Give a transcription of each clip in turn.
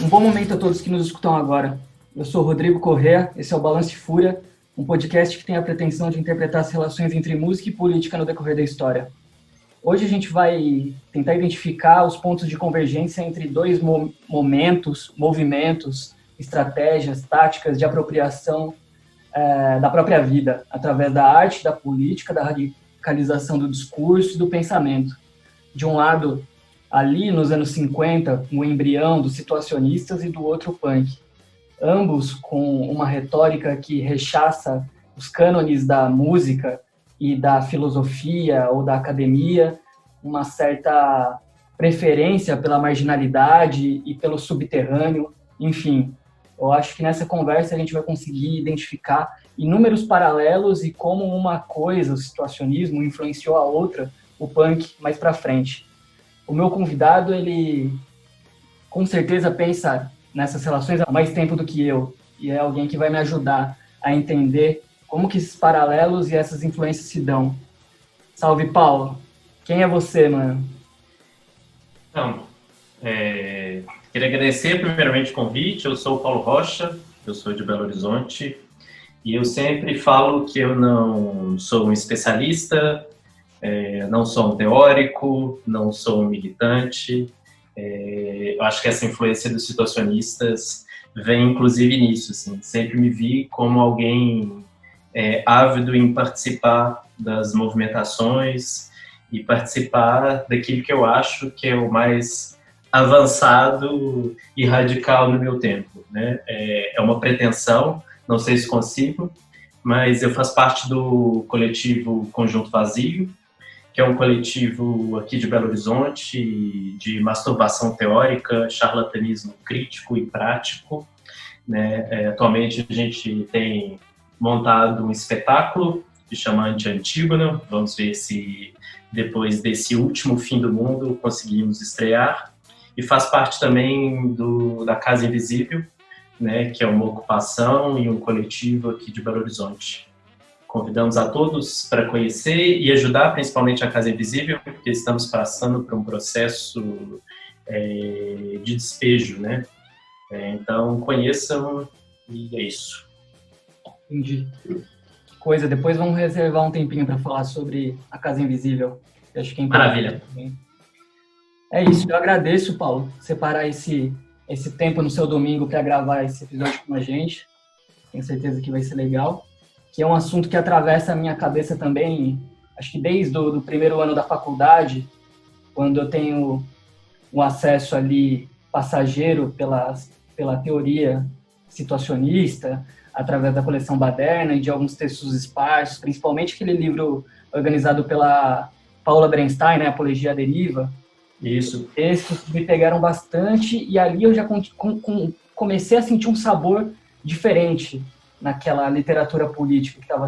Um bom momento a todos que nos escutam agora. Eu sou Rodrigo Corrêa, esse é o Balanço e Fúria, um podcast que tem a pretensão de interpretar as relações entre música e política no decorrer da história. Hoje a gente vai tentar identificar os pontos de convergência entre dois momentos, movimentos, estratégias, táticas de apropriação da própria vida, através da arte, da política, da radicalização do discurso e do pensamento. De um lado, ali nos anos 50, o embrião dos situacionistas e do outro, o punk. Ambos com uma retórica que rechaça os cânones da música e da filosofia ou da academia, uma certa preferência pela marginalidade e pelo subterrâneo, enfim. Eu acho que nessa conversa a gente vai conseguir identificar inúmeros paralelos e como uma coisa, o situacionismo, influenciou a outra, o punk, mais para frente. O meu convidado, ele com certeza pensa nessas relações há mais tempo do que eu, e é alguém que vai me ajudar a entender como que esses paralelos e essas influências se dão. Salve, Paulo! Quem é você, mano? Então, queria agradecer primeiramente o convite. Eu sou o Paulo Rocha, eu sou de Belo Horizonte, e eu sempre falo que eu não sou um especialista, não sou um teórico, não sou um militante. Eu acho que essa influência dos situacionistas vem inclusive nisso, assim. Sempre me vi como alguém ávido em participar das movimentações e participar daquilo que eu acho que é o mais avançado e radical no meu tempo, né? É uma pretensão, não sei se consigo, mas eu faço parte do coletivo Conjunto Vazio, que é um coletivo aqui de Belo Horizonte de masturbação teórica, charlatanismo crítico e prático, né? Atualmente a gente tem montado um espetáculo que chama Anti-Antígona. Vamos ver se depois desse último fim do mundo conseguimos estrear. E faz parte também da Casa Invisível, né? Que é uma ocupação e um coletivo aqui de Belo Horizonte. Convidamos a todos para conhecer e ajudar principalmente a Casa Invisível, porque estamos passando por um processo de despejo, né? Então, conheçam e é isso. Entendi. Que coisa. Depois vamos reservar um tempinho para falar sobre a Casa Invisível. Eu acho que é importante. Maravilha. Também. É isso. Eu agradeço, Paulo, separar esse tempo no seu domingo para gravar esse episódio com a gente. Tenho certeza que vai ser legal. Que é um assunto que atravessa a minha cabeça também, acho que desde o primeiro ano da faculdade, quando eu tenho um acesso ali passageiro pela teoria situacionista, através da coleção Baderna e de alguns textos esparsos, principalmente aquele livro organizado pela Paula Bernstein, né, Apologia à Deriva. Isso. Esses me pegaram bastante e ali eu já comecei a sentir um sabor diferente naquela literatura política que eu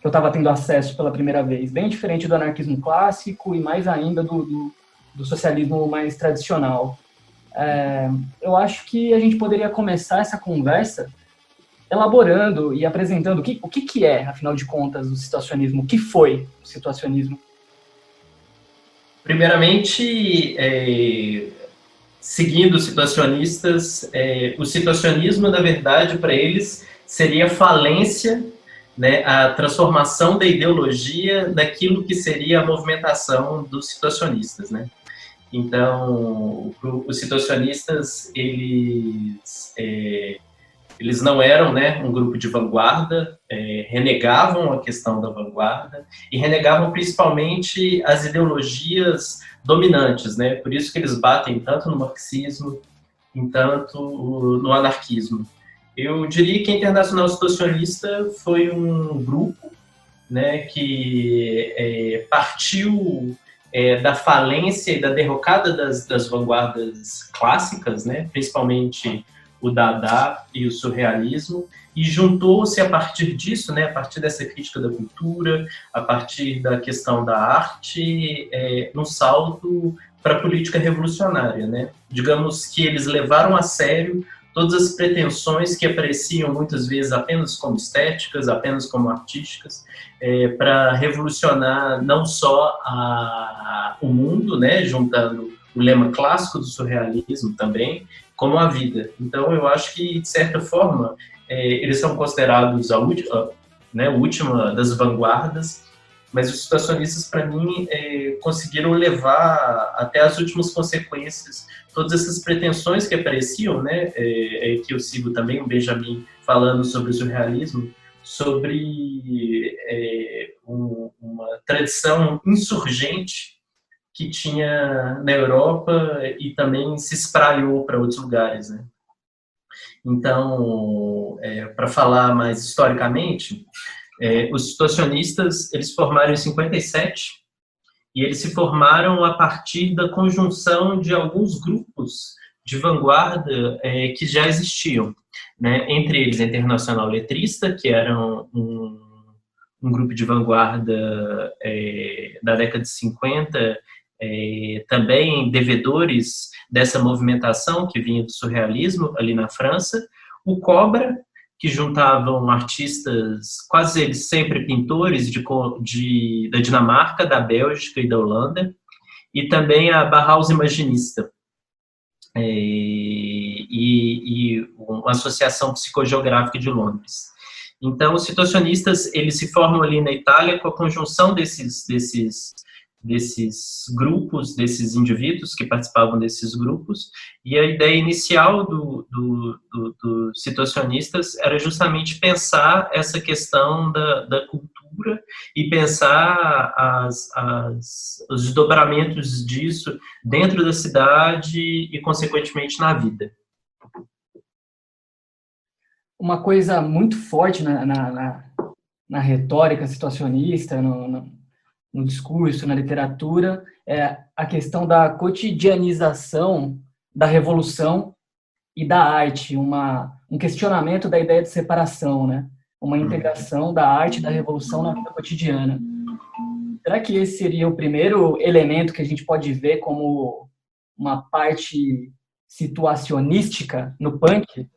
estava tendo acesso pela primeira vez, bem diferente do anarquismo clássico e mais ainda do socialismo mais tradicional. Eu acho que a gente poderia começar essa conversa elaborando e apresentando o que é, afinal de contas, o situacionismo, o que foi o situacionismo. Primeiramente, seguindo os situacionistas, o situacionismo, na verdade, para eles, seria falência, né, a transformação da ideologia naquilo que seria a movimentação dos situacionistas, né? Então, os situacionistas, eles não eram, né, um grupo de vanguarda, renegavam a questão da vanguarda e renegavam principalmente as ideologias dominantes, né? Por isso que eles batem tanto no marxismo, tanto no anarquismo. Eu diria que a Internacional Situacionista foi um grupo, né, que partiu da falência e da derrocada das vanguardas clássicas, né, principalmente o Dada e o surrealismo, e juntou-se a partir disso, né, a partir dessa crítica da cultura, a partir da questão da arte, num salto para a política revolucionária, né? Digamos que eles levaram a sério todas as pretensões que apareciam muitas vezes apenas como estéticas, apenas como artísticas, para revolucionar não só o mundo, né, juntando o lema clássico do surrealismo também, como a vida. Então, eu acho que, de certa forma, eles são considerados a última das vanguardas, mas os situacionistas, para mim, conseguiram levar até as últimas consequências todas essas pretensões que apareciam, né? Que eu sigo também o Benjamin falando sobre o surrealismo, sobre uma tradição insurgente que tinha na Europa e também se espraiou para outros lugares, né? Então, para falar mais historicamente, os situacionistas, eles formaram em 57 e eles se formaram a partir da conjunção de alguns grupos de vanguarda que já existiam, né? Entre eles a Internacional Letrista, que era um grupo de vanguarda da década de 50, também devedores dessa movimentação que vinha do surrealismo ali na França, o Cobra, que juntavam artistas, quase eles sempre pintores da Dinamarca, da Bélgica e da Holanda, e também a Bauhaus Imaginista, e uma associação psicogeográfica de Londres. Então, os situacionistas, eles se formam ali na Itália com a conjunção desses grupos, desses indivíduos que participavam desses grupos, e a ideia inicial dos situacionistas era justamente pensar essa questão da cultura e pensar os desdobramentos disso dentro da cidade e, consequentemente, na vida. Uma coisa muito forte na retórica situacionista, no discurso, na literatura, é a questão da cotidianização da revolução e da arte, um questionamento da ideia de separação, né? Uma integração da arte e da revolução na vida cotidiana. Será que esse seria o primeiro elemento que a gente pode ver como uma parte situacionística no punk?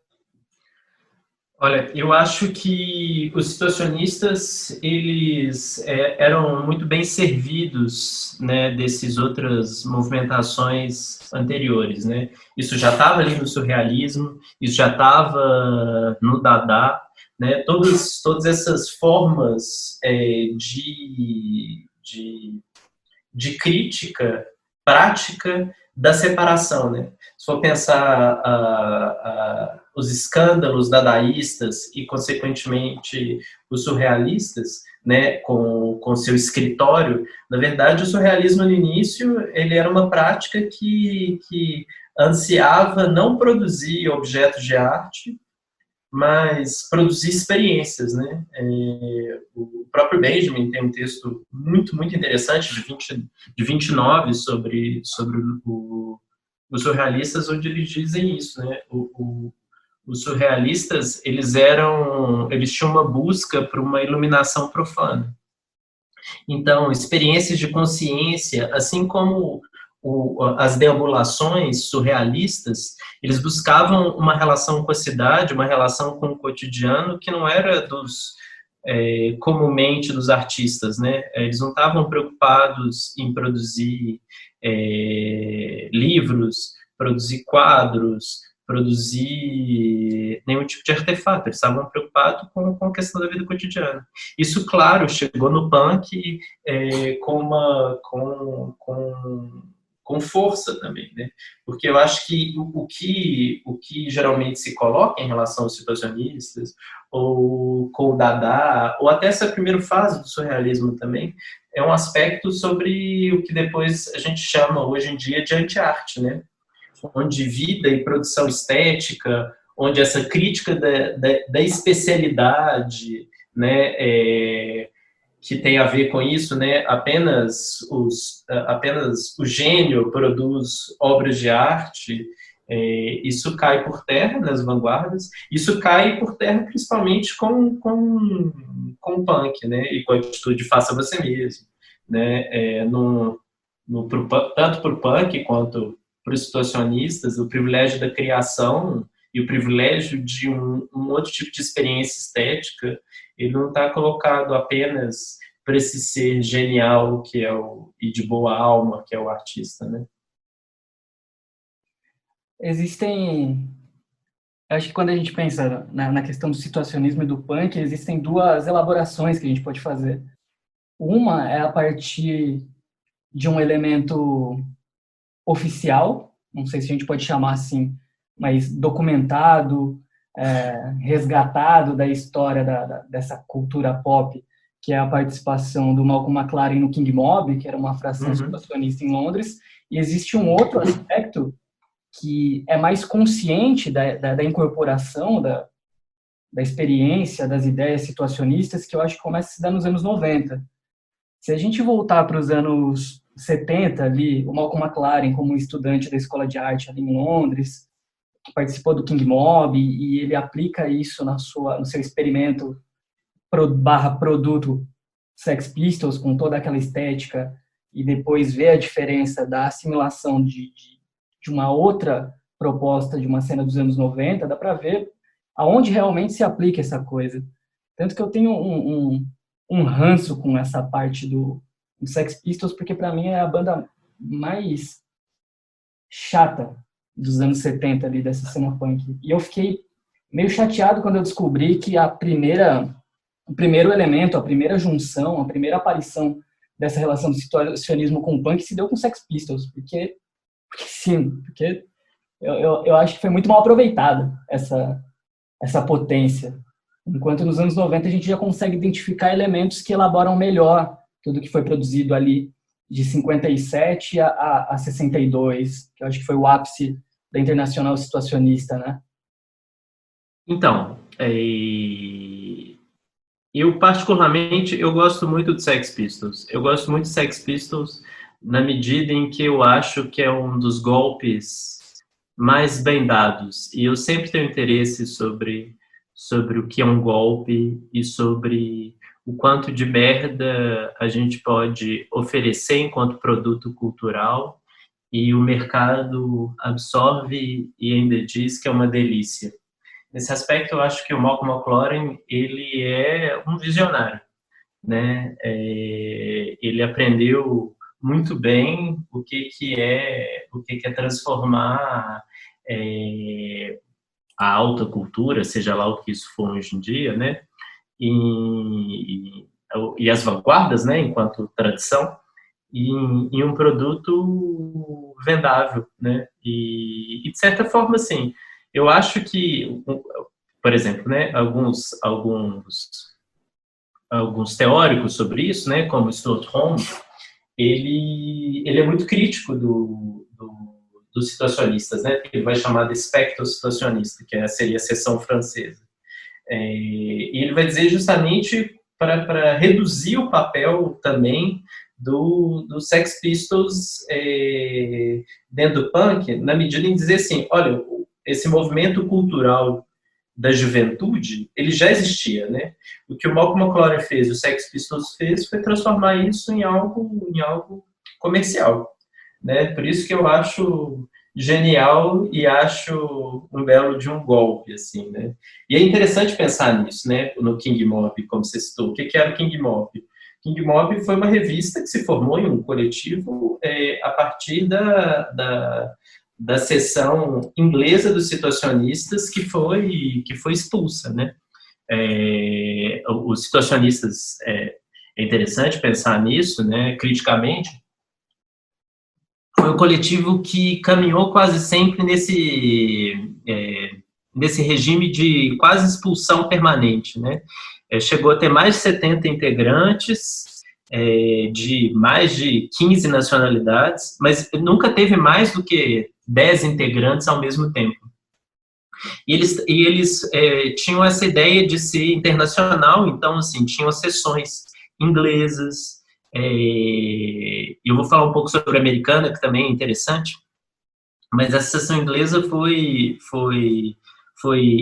Olha, eu acho que os situacionistas, eles eram muito bem servidos, né, dessas outras movimentações anteriores, né? Isso já estava ali no surrealismo, isso já estava no Dada, né? Todas essas formas de crítica prática da separação, né? Se for pensar os escândalos dadaístas e, consequentemente, os surrealistas, né, com seu escritório, na verdade, o surrealismo no início ele era uma prática que ansiava não produzir objetos de arte, mas produzir experiências, né? O próprio Benjamin tem um texto muito, muito interessante, de 29, sobre os surrealistas, onde eles dizem isso, né? Os surrealistas, eles tinham uma busca por uma iluminação profana. Então, experiências de consciência, assim como as deambulações surrealistas, eles buscavam uma relação com a cidade, uma relação com o cotidiano que não era comumente dos artistas, né? Eles não estavam preocupados em produzir livros, produzir quadros, produzir nenhum tipo de artefato, eles estavam preocupados com a questão da vida cotidiana. Isso, claro, chegou no punk com força também, né? Porque eu acho que o que geralmente se coloca em relação aos situacionistas, ou com o Dada, ou até essa primeira fase do surrealismo também, é um aspecto sobre o que depois a gente chama, hoje em dia, de anti-arte, né? Onde vida e produção estética, onde essa crítica da especialidade, né, que tem a ver com isso, né, apenas o gênio produz obras de arte, isso cai por terra nas vanguardas, isso cai por terra principalmente com o punk, né, e com a atitude faça você mesmo, né, tanto para o punk quanto para os situacionistas, o privilégio da criação e o privilégio de um outro tipo de experiência estética, ele não está colocado apenas para esse ser genial que é e de boa alma que é o artista, né? existem... Acho que quando a gente pensa na questão do situacionismo e do punk, existem duas elaborações que a gente pode fazer. Uma é a partir de um elemento oficial, não sei se a gente pode chamar assim, mas documentado, resgatado da história dessa cultura pop, que é a participação do Malcolm McLaren no King Mob, que era uma fração situacionista em Londres, e existe um outro aspecto que é mais consciente da incorporação da experiência, das ideias situacionistas, que eu acho que começa a se dar nos anos 90. Se a gente voltar para os anos 70, ali, o Malcolm McLaren, como estudante da Escola de Arte ali em Londres, que participou do King Mob, e ele aplica isso no seu experimento barra produto Sex Pistols, com toda aquela estética, e depois vê a diferença da assimilação de uma outra proposta de uma cena dos anos 90, dá para ver aonde realmente se aplica essa coisa. Tanto que eu tenho um ranço com essa parte do Sex Pistols, porque para mim é a banda mais chata dos anos 70 ali, dessa cena punk. E eu fiquei meio chateado quando eu descobri que o primeiro elemento, a primeira junção, a primeira aparição dessa relação do situacionismo com o punk se deu com Sex Pistols, porque sim, porque eu acho que foi muito mal aproveitada essa potência. Enquanto nos anos 90 a gente já consegue identificar elementos que elaboram melhor tudo que foi produzido ali de 57 a 62, que eu acho que foi o ápice da Internacional Situacionista, né? Então, eu particularmente, eu gosto muito de Sex Pistols. Eu gosto muito de Sex Pistols na medida em que eu acho que é um dos golpes mais bem dados. E eu sempre tenho interesse sobre o que é um golpe e sobre o quanto de merda a gente pode oferecer enquanto produto cultural e o mercado absorve e ainda diz que é uma delícia. Nesse aspecto, eu acho que o Malcolm McLaren, ele é um visionário, né? Ele aprendeu muito bem o que é transformar a alta cultura, seja lá o que isso for hoje em dia, né? E as vanguardas, né? Enquanto tradição, em um produto vendável, né? E de certa forma, assim, eu acho que, por exemplo, né? Alguns teóricos sobre isso, né? Como Stuart Hall, ele é muito crítico dos situacionistas, né? Ele vai chamar de espectro situacionista, que seria a seção francesa. E ele vai dizer justamente para reduzir o papel também do Sex Pistols dentro do punk, na medida em dizer assim, olha, esse movimento cultural da juventude, ele já existia, né? O que o Malcolm McLaren fez, o Sex Pistols fez, foi transformar isso em algo comercial, né? Por isso que eu acho genial e acho um belo de um golpe, assim, né? E é interessante pensar nisso, né? No King Mob, como você citou. O que era o King Mob? King Mob foi uma revista que se formou em um coletivo a partir da seção inglesa dos situacionistas que foi expulsa, né? Os situacionistas, é interessante pensar nisso, né? Criticamente, foi um coletivo que caminhou quase sempre nesse regime de quase expulsão permanente, né? Chegou a ter mais de 70 integrantes, de mais de 15 nacionalidades, mas nunca teve mais do que 10 integrantes ao mesmo tempo. E eles tinham essa ideia de ser internacional, então, assim, tinham sessões inglesas. Eu vou falar um pouco sobre a americana, que também é interessante, mas essa sessão inglesa foi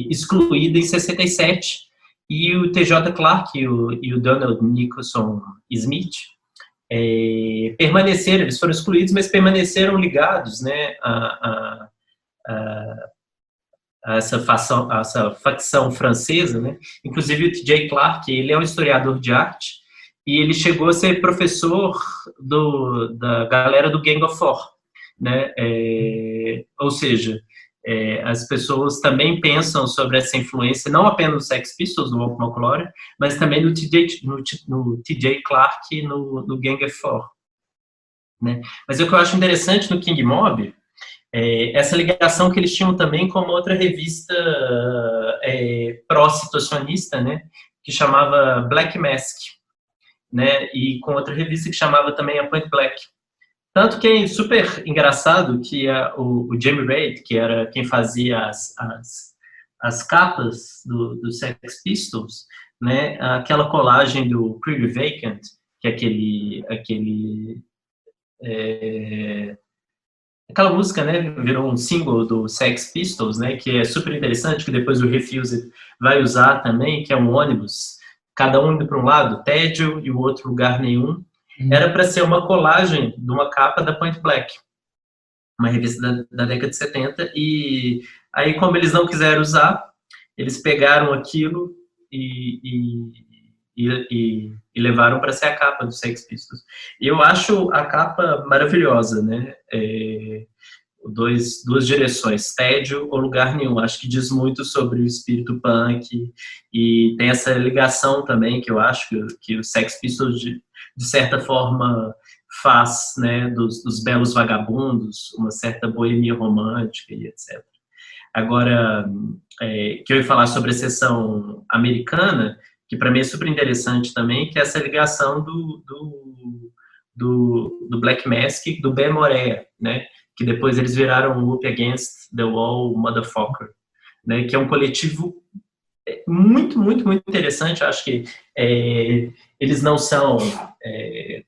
excluída em 67, e o T.J. Clarke e o Donald Nicholson Smith permaneceram, eles foram excluídos, mas permaneceram ligados, né, a essa facção francesa, né? Inclusive o T.J. Clarke, ele é um historiador de arte, e ele chegou a ser professor da galera do Gang of Four, né? Ou seja, as pessoas também pensam sobre essa influência, não apenas no Sex Pistols, no Walk McClure, mas também no TJ Clark, no Gang of Four, né? Mas o que eu acho interessante no King Mob essa ligação que eles tinham também com uma outra revista pró-situacionista, né, que chamava Black Mask, né, e com outra revista que chamava também a Point Black. Tanto que é super engraçado que o Jamie Reid, que era quem fazia as capas do Sex Pistols, né, aquela colagem do Pretty Vacant, que é aquela música, né, virou um single do Sex Pistols, né, que é super interessante, que depois o Refused vai usar também, que é um ônibus, cada um indo para um lado, tédio, e o outro lugar nenhum. Era para ser uma colagem de uma capa da Point Black, uma revista da década de 70, e aí, como eles não quiseram usar, eles pegaram aquilo e levaram para ser a capa do Sex Pistols. E eu acho a capa maravilhosa, né? Duas direções, tédio ou lugar nenhum. Acho que diz muito sobre o espírito punk e tem essa ligação também que eu acho que o Sex Pistols, de certa forma, faz, né? Dos belos vagabundos, uma certa boemia romântica e etc. Agora, que eu ia falar sobre a seção americana, que para mim é super interessante também, que é essa ligação do Black Mask, do Ben Morea, né? Que depois eles viraram o Up Against the Wall Motherfucker, né? Que é um coletivo muito, muito, muito interessante. Eu acho que eles não são,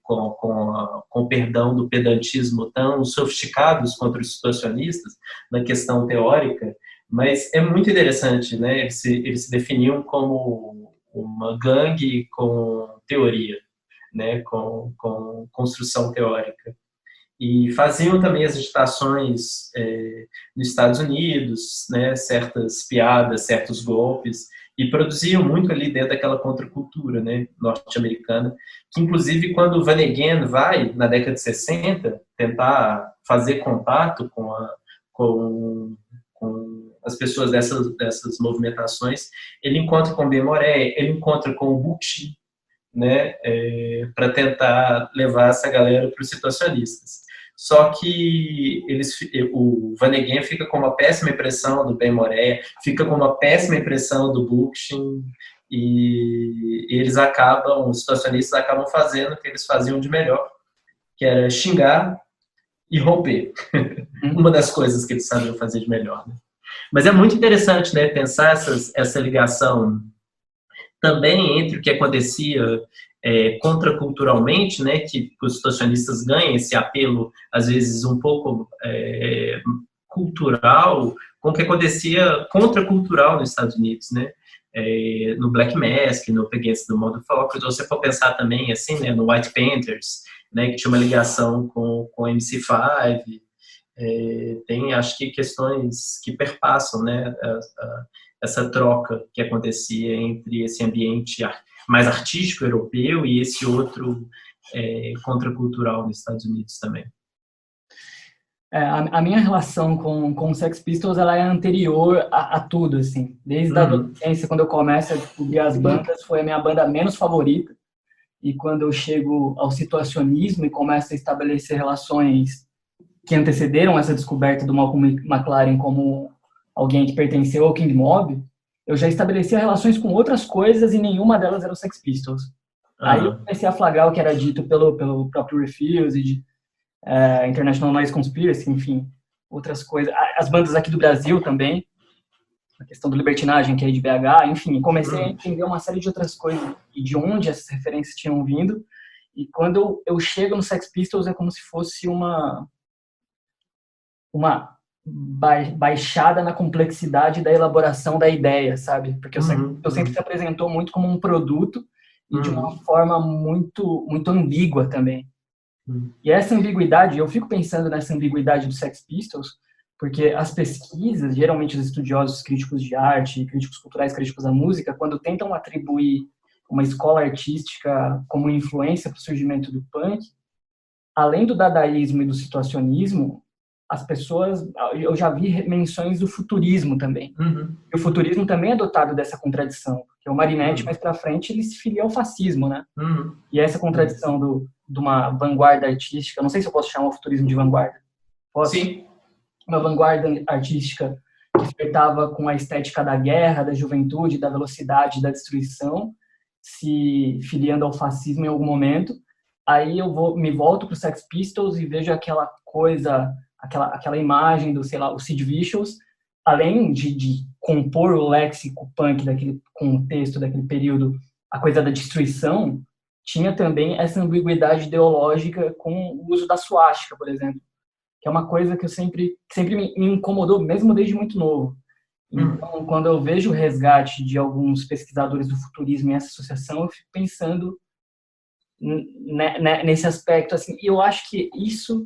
com o perdão do pedantismo, tão sofisticados quanto os situacionistas na questão teórica, mas é muito interessante, né? Eles se definiam como uma gangue com teoria, né? Com construção teórica. E faziam também as agitações nos Estados Unidos, né, certas piadas, certos golpes, e produziam muito ali dentro daquela contracultura, né, norte-americana, que inclusive quando o Van Again vai, na década de 60, tentar fazer contato com as pessoas dessas movimentações, ele encontra com o Ben Moré, ele encontra com o Bucci, né, para tentar levar essa galera para os situacionistas. Só que o Van Again fica com uma péssima impressão do Ben Moré, fica com uma péssima impressão do Bookchin, e os situacionistas acabam fazendo o que eles faziam de melhor, que era xingar e romper. Uma das coisas que eles sabiam fazer de melhor, né? Mas é muito interessante, né, pensar essa ligação também entre o que acontecia contraculturalmente, né, que os situacionistas ganham esse apelo, às vezes, um pouco cultural, com o que acontecia contracultural nos Estados Unidos, né, no Black Mask, no Against the Motherfuckers, ou você for pensar também, assim, né, no White Panthers, né, que tinha uma ligação com o MC5, tem, acho que, questões que perpassam, né, essa troca que acontecia entre esse ambiente mais artístico europeu e esse outro contracultural nos Estados Unidos também. A minha relação com Sex Pistols, ela é anterior a tudo, assim. Desde a adolescência, quando eu começo a descobrir as bandas, foi a minha banda menos favorita. E quando eu chego ao situacionismo e começo a estabelecer relações que antecederam essa descoberta do Malcolm McLaren como alguém que pertenceu ao King Mob, eu já estabelecia relações com outras coisas e nenhuma delas era o Sex Pistols. Aí eu comecei a flagrar o que era dito pelo próprio Refused, International Noise Conspiracy, enfim, outras coisas. As bandas aqui do Brasil também, a questão do Libertinagem, que é de BH, enfim, comecei a entender uma série de outras coisas e de onde essas referências tinham vindo. E quando eu chego no Sex Pistols é como se fosse uma baixada na complexidade da elaboração da ideia, sabe? Porque eu sempre se apresentou muito como um produto e de uma forma muito, muito ambígua também. E essa ambiguidade, eu fico pensando nessa ambiguidade do Sex Pistols, porque as pesquisas, geralmente os estudiosos, críticos de arte, críticos culturais, críticos da música, quando tentam atribuir uma escola artística como influência para o surgimento do punk, além do dadaísmo e do situacionismo, as pessoas, eu já vi menções do futurismo também. Uhum. E o futurismo também é dotado dessa contradição, porque o Marinetti, Uhum. mais para frente, ele se filia ao fascismo, né? Uhum. E essa contradição de uma vanguarda artística, não sei se eu posso chamar o futurismo de vanguarda. Posso? Sim. Uma vanguarda artística que flertava com a estética da guerra, da juventude, da velocidade, da destruição, se filiando ao fascismo em algum momento. Aí me volto para os Sex Pistols e vejo aquela coisa, aquela imagem do, sei lá, o Sid Vicious, além de compor o léxico punk daquele contexto, daquele período, a coisa da destruição, tinha também essa ambiguidade ideológica com o uso da suástica, por exemplo, que é uma coisa que sempre me incomodou, mesmo desde muito novo. Então, quando eu vejo o resgate de alguns pesquisadores do futurismo em essa associação, eu fico pensando nesse aspecto, assim, e eu acho que isso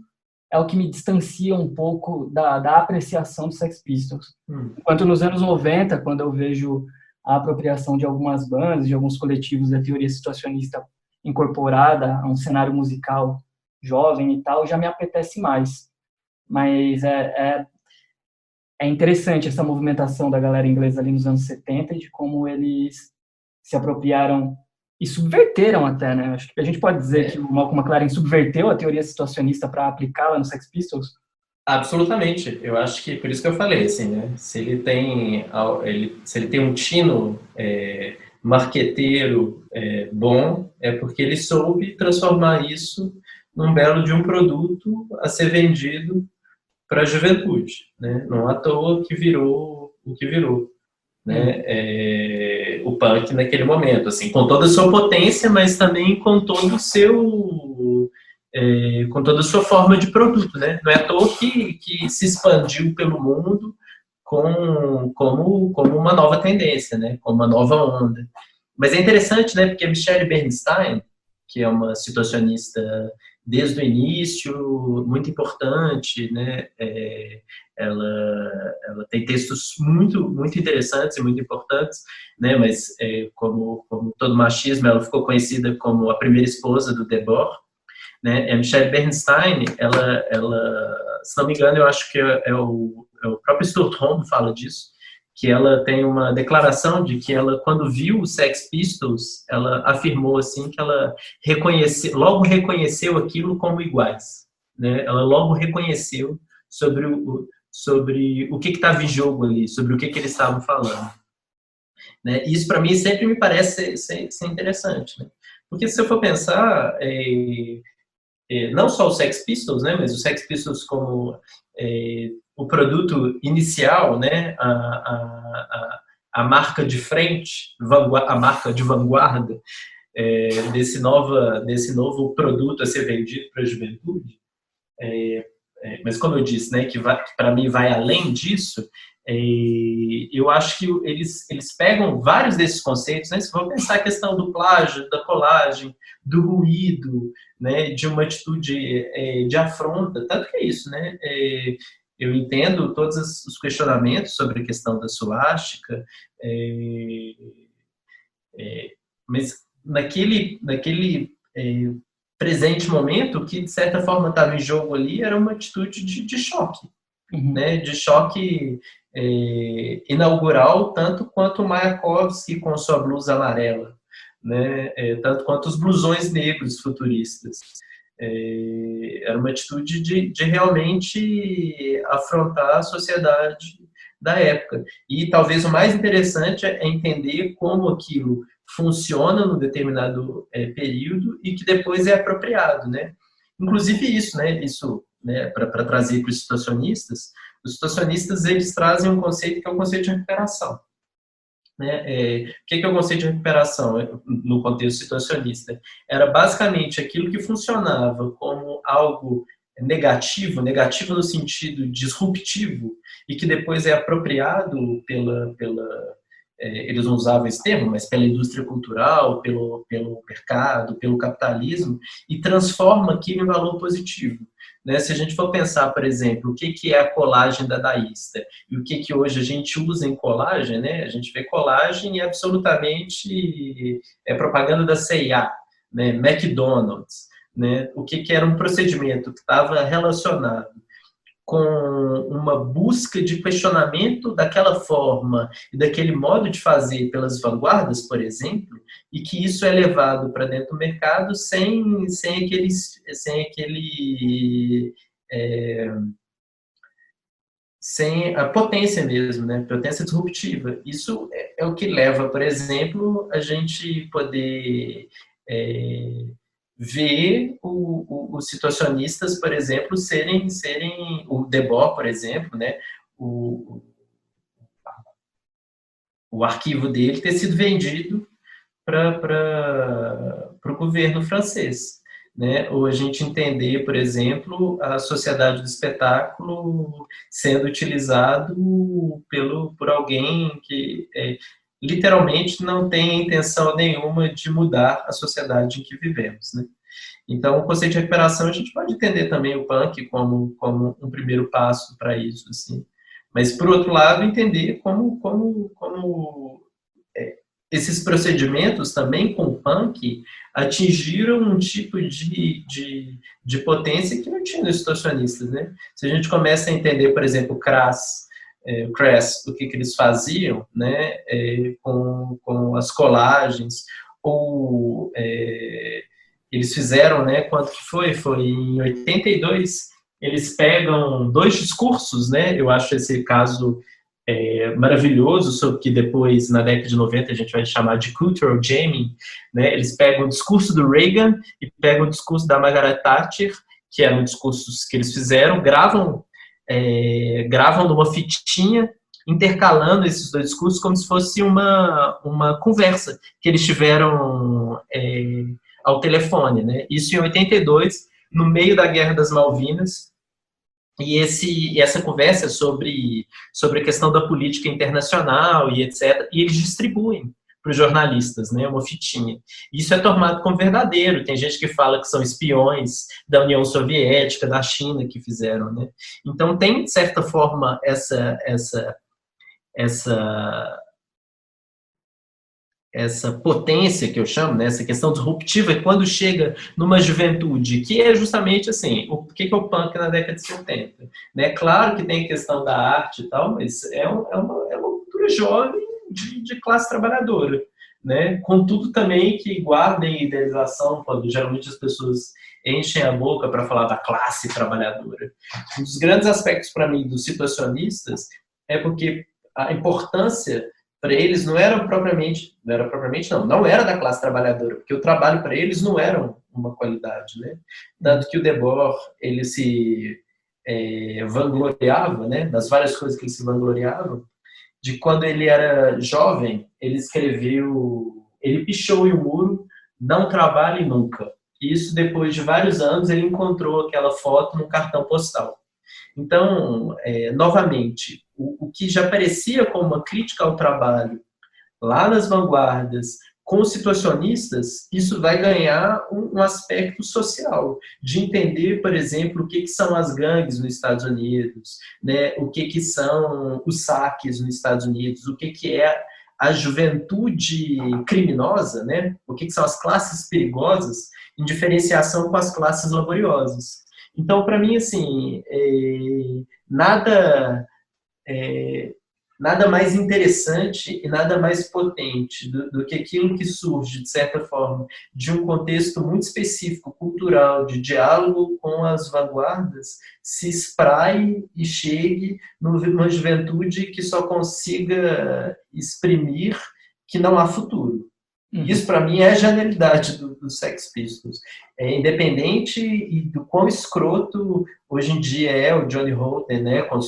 é o que me distancia um pouco da apreciação dos Sex Pistols. Enquanto nos anos 90, quando eu vejo a apropriação de algumas bandas, de alguns coletivos da teoria situacionista incorporada a um cenário musical jovem e tal, já me apetece mais. Mas é interessante essa movimentação da galera inglesa ali nos anos 70 e de como eles se apropriaram e subverteram até, né? Acho que a gente pode dizer que o Malcolm McLaren subverteu a teoria situacionista para aplicá-la nos Sex Pistols. Absolutamente. Eu acho que por isso que eu falei, assim, né? Se ele tem um tino marqueteiro bom, é porque ele soube transformar isso num belo de um produto a ser vendido para a juventude, né? Não à toa que virou o que virou, né? O punk naquele momento, assim, com toda a sua potência, mas também com todo o seu com toda a sua forma de produto, né? Não é à toa que se expandiu pelo mundo como uma nova tendência, né? Como uma nova onda. Mas é interessante, né? Porque a Michelle Bernstein, que é uma situacionista desde o início, muito importante, né? Ela tem textos muito interessantes e muito importantes, né? Mas como todo machismo, ela ficou conhecida como a primeira esposa do Debord, né? A Michelle Bernstein, se não me engano, eu acho que é o próprio Stuart Home fala disso, que ela tem uma declaração de que ela, quando viu os Sex Pistols, ela afirmou assim que ela logo reconheceu aquilo como iguais, né? Ela logo reconheceu sobre o que estava em jogo ali, sobre o que eles estavam falando, né? Isso para mim sempre me parece ser interessante, né? Porque se eu for pensar, não só os Sex Pistols, né, mas os Sex Pistols como o produto inicial, né, a marca de frente, a marca de vanguarda desse novo produto a ser vendido para a juventude. Mas como eu disse, né, que para mim vai além disso, eu acho que eles pegam vários desses conceitos, né, se for pensar a questão do plágio, da colagem, do ruído, né, de uma atitude de afronta, tanto que é isso, né, eu entendo todos os questionamentos sobre a questão da suástica, mas naquele presente momento, o que de certa forma estava em jogo ali era uma atitude de choque, né? De choque inaugural, tanto quanto o Mayakovsky com sua blusa amarela, né? Tanto quanto os blusões negros futuristas. Era uma atitude de realmente afrontar a sociedade da época. E talvez o mais interessante é entender como aquilo funciona num determinado período e que depois é apropriado, né? Inclusive isso, né, para trazer para os situacionistas eles trazem um conceito que é o conceito de recuperação. Né? O que é o conceito de recuperação no contexto situacionista? Era basicamente aquilo que funcionava como algo negativo no sentido disruptivo, e que depois é apropriado eles não usavam esse termo, mas pela indústria cultural, pelo mercado, pelo capitalismo, e transforma aquilo em valor positivo. Né? Se a gente for pensar, por exemplo, o que é a colagem dadaísta e o que hoje a gente usa em colagem, né? A gente vê colagem e absolutamente propaganda da C&A, né? McDonald's, né? O que era um procedimento que estava relacionado com uma busca de questionamento daquela forma e daquele modo de fazer pelas vanguardas, por exemplo, e que isso é levado para dentro do mercado sem a potência mesmo, né? Potência disruptiva. Isso é o que leva, por exemplo, a gente poder ver os situacionistas, por exemplo, serem o Debord, por exemplo, né? O, o arquivo dele ter sido vendido para o governo francês. Né? Ou a gente entender, por exemplo, a sociedade do espetáculo sendo utilizado por alguém que literalmente não tem intenção nenhuma de mudar a sociedade em que vivemos. Né? Então, o conceito de recuperação, a gente pode entender também o punk como um primeiro passo para isso. Assim. Mas, por outro lado, entender como esses procedimentos também com o punk atingiram um tipo de potência que não tinha nos situacionistas, né? Se a gente começa a entender, por exemplo, o Crass, o que eles faziam, né, com as colagens, ou eles fizeram, né, quanto que foi? Foi em 82, eles pegam 2 discursos, né, eu acho esse caso maravilhoso, sobre que depois, na década de 90, a gente vai chamar de cultural jamming, né? Eles pegam o discurso do Reagan e pegam o discurso da Margaret Thatcher, que eram discursos que eles fizeram, gravam numa fitinha, intercalando esses 2 discursos como se fosse uma conversa que eles tiveram ao telefone, né? Isso em 82, no meio da Guerra das Malvinas. E essa conversa sobre a questão da política internacional e etc. E eles distribuem para os jornalistas, né, uma fitinha. Isso é tomado como verdadeiro. Tem gente que fala que são espiões da União Soviética, da China que fizeram, né? Então tem, de certa forma, essa potência que eu chamo, né, essa questão disruptiva, quando chega numa juventude, que é justamente assim, o que é o punk na década de 70. Né? Claro que tem a questão da arte e tal, mas é uma cultura jovem de classe trabalhadora. Né? Contudo também que guardem idealização, quando geralmente as pessoas enchem a boca para falar da classe trabalhadora. Um dos grandes aspectos para mim dos situacionistas é porque a importância para eles não era da classe trabalhadora, porque o trabalho para eles não era uma qualidade, né? Tanto que o Debord, ele se vangloriava, né, das várias coisas que ele se vangloriava, de quando ele era jovem, ele pichou em um muro, não trabalhe nunca. Isso, depois de vários anos, ele encontrou aquela foto no cartão postal. Então, novamente, o que já parecia como uma crítica ao trabalho lá nas vanguardas, com os situacionistas, isso vai ganhar um aspecto social, de entender, por exemplo, o que são as gangues nos Estados Unidos, né? O que são os saques nos Estados Unidos, o que é a juventude criminosa, né? O que são as classes perigosas, em diferenciação com as classes laboriosas. Então, para mim, assim, nada mais interessante e nada mais potente do que aquilo que surge, de certa forma, de um contexto muito específico, cultural, de diálogo com as vanguardas, se espraie e chegue numa juventude que só consiga exprimir que não há futuro. Isso, para mim, é a genialidade do Sex Pistols. É independente e do quão escroto hoje em dia é o Johnny Rotten, né, com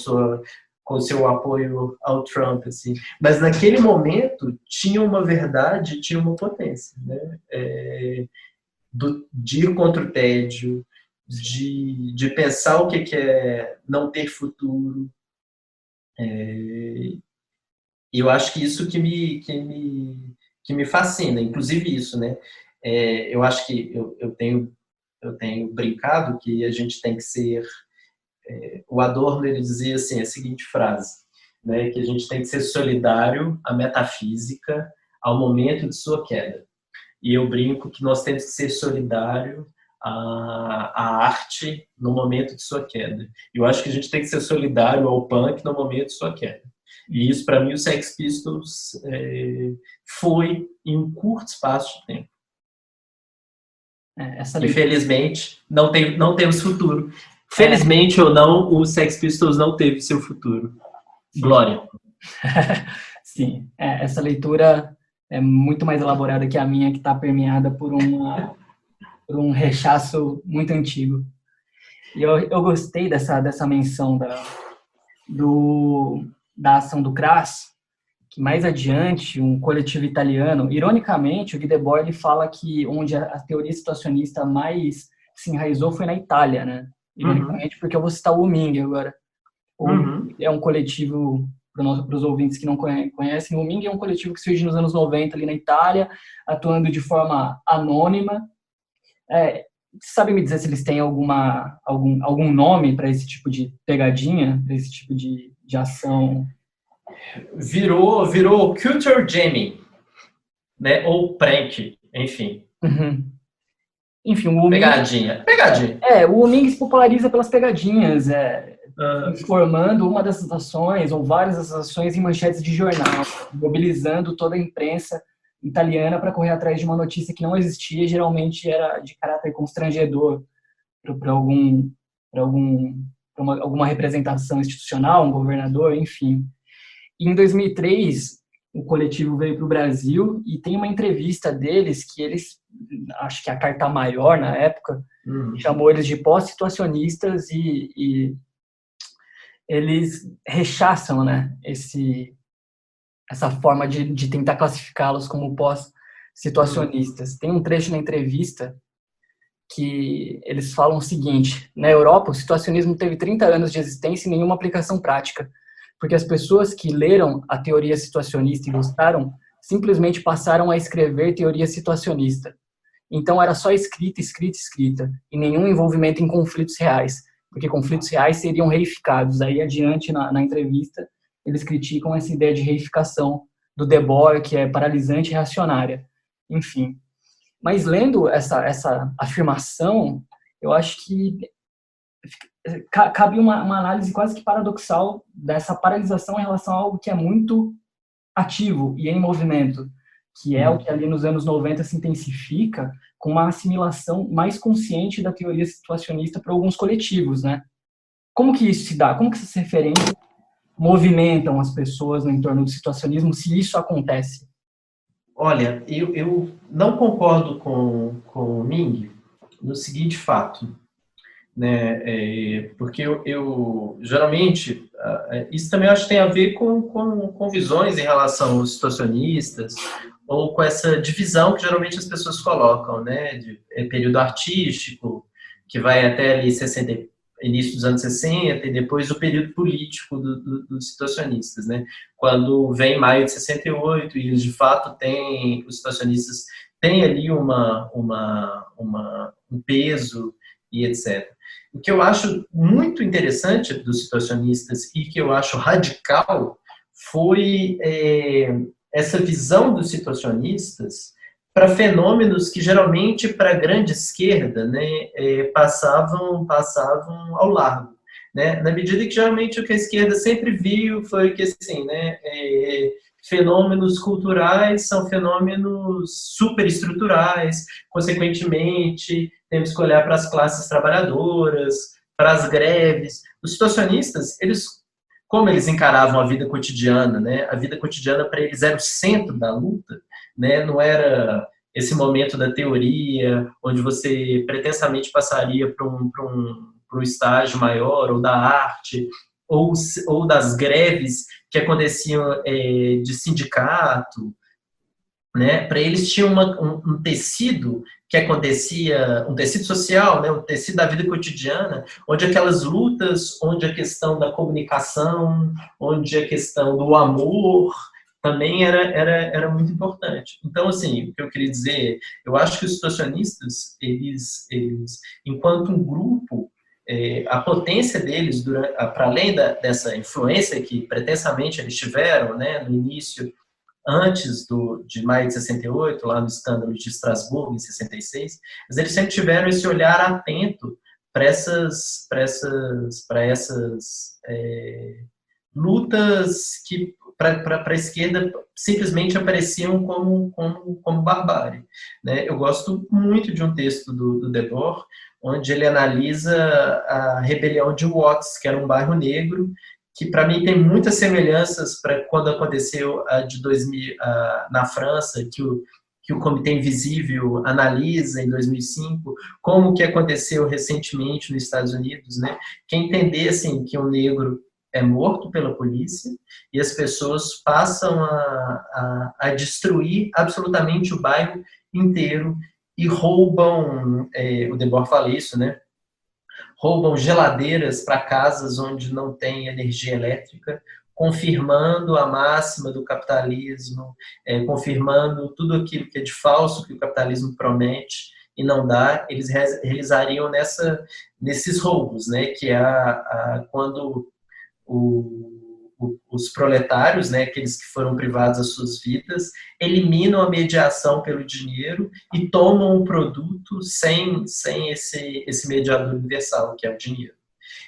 seu apoio ao Trump, assim. Mas naquele momento tinha uma verdade, tinha uma potência, né? De ir contra o tédio, de pensar o que é não ter futuro. E eu acho que isso que me fascina, inclusive isso, né? Eu acho que eu tenho brincado que a gente tem que ser... O Adorno, ele dizia assim, a seguinte frase, né, que a gente tem que ser solidário à metafísica ao momento de sua queda. E eu brinco que nós temos que ser solidário a arte no momento de sua queda. Eu acho que a gente tem que ser solidário ao punk no momento de sua queda. E isso, para mim, o Sex Pistols foi em um curto espaço de tempo. Infelizmente, não temos futuro. Felizmente ou não, o Sex Pistols não teve seu futuro. Glória. Sim, essa leitura é muito mais elaborada que a minha, que está permeada por um rechaço muito antigo. E eu gostei dessa menção da ação do Crass, que mais adiante, um coletivo italiano, ironicamente, o Guy Debord ele fala que onde a teoria situacionista mais se enraizou foi na Itália, né? Ironicamente, porque eu vou citar o Woming agora. O Woming é um coletivo, para os ouvintes que não conhecem, o Woming é um coletivo que surge nos anos 90 ali na Itália, atuando de forma anônima. Sabe me dizer se eles têm algum nome para esse tipo de pegadinha, para esse tipo de ação? Virou culture jamming, né? Ou prank, enfim. Enfim, o Woming... Pegadinha. O Woming se populariza pelas pegadinhas, transformando uma dessas ações, ou várias dessas ações, em manchetes de jornal, mobilizando toda a imprensa italiana para correr atrás de uma notícia que não existia, geralmente era de caráter constrangedor para alguma representação institucional, um governador, enfim. E em 2003, o coletivo veio para o Brasil e tem uma entrevista deles que eles, acho que a Carta Maior na época, chamou eles de pós-situacionistas e eles rechaçam, né, essa forma de tentar classificá-los como pós-situacionistas. Tem um trecho na entrevista que eles falam o seguinte: na Europa, o situacionismo teve 30 anos de existência e nenhuma aplicação prática, porque as pessoas que leram a teoria situacionista e gostaram, simplesmente passaram a escrever teoria situacionista. Então era só escrita, e nenhum envolvimento em conflitos reais, porque conflitos reais seriam reificados. Aí adiante na entrevista, eles criticam essa ideia de reificação do Debord, que é paralisante e reacionária. Enfim. Mas lendo essa afirmação, eu acho que cabe uma análise quase que paradoxal dessa paralisação em relação a algo que é muito ativo e em movimento, que é o que ali nos anos 90 se intensifica com uma assimilação mais consciente da teoria situacionista para alguns coletivos, né? Como que isso se dá? Como que essas referências movimentam as pessoas no entorno do situacionismo, se isso acontece? Olha, eu não concordo com o Ming no seguinte fato, né? Porque eu geralmente, isso também acho que tem a ver com visões em relação aos situacionistas, ou com essa divisão que geralmente as pessoas colocam, né? De período artístico, que vai até ali início dos anos 60, e depois o período político dos situacionistas, né? Quando vem maio de 68, e eles de fato os situacionistas têm ali um peso e etc. O que eu acho muito interessante dos situacionistas e que eu acho radical foi essa visão dos situacionistas para fenômenos que geralmente para a grande esquerda, né, passavam ao largo, né? Na medida que geralmente o que a esquerda sempre viu foi que assim, né, fenômenos culturais são fenômenos superestruturais, consequentemente temos que olhar para as classes trabalhadoras, para as greves. Os situacionistas, como eles encaravam a vida cotidiana, né? A vida cotidiana para eles era o centro da luta, né? Não era esse momento da teoria, onde você pretensamente passaria para um estágio maior, ou da arte, ou das greves que aconteciam de sindicato, né? Para eles tinha um tecido que acontecia, um tecido social, né? Um tecido da vida cotidiana, onde aquelas lutas, onde a questão da comunicação, onde a questão do amor também era muito importante. Então, assim, o que eu queria dizer, eu acho que os situacionistas, eles enquanto um grupo, a potência deles, para além dessa influência que pretensamente eles tiveram, né, no início antes de maio de 68, lá no escândalo de Estrasburgo, em 66, mas eles sempre tiveram esse olhar atento para essas lutas que para a esquerda simplesmente apareciam como barbárie. Né? Eu gosto muito de um texto do Debord, onde ele analisa a rebelião de Watts, que era um bairro negro, que para mim tem muitas semelhanças para quando aconteceu a de 2000 na França, que o Comitê Invisível analisa em 2005, como que aconteceu recentemente nos Estados Unidos, né? Que entender assim, que um negro é morto pela polícia e as pessoas passam a destruir absolutamente o bairro inteiro e roubam, o Debord fala isso, né? Roubam geladeiras para casas onde não tem energia elétrica, confirmando a máxima do capitalismo, confirmando tudo aquilo que é de falso que o capitalismo promete e não dá, eles realizariam nesses roubos, né? Que é quando os proletários, né, aqueles que foram privados das suas vidas, eliminam a mediação pelo dinheiro e tomam o produto sem esse mediador universal, que é o dinheiro.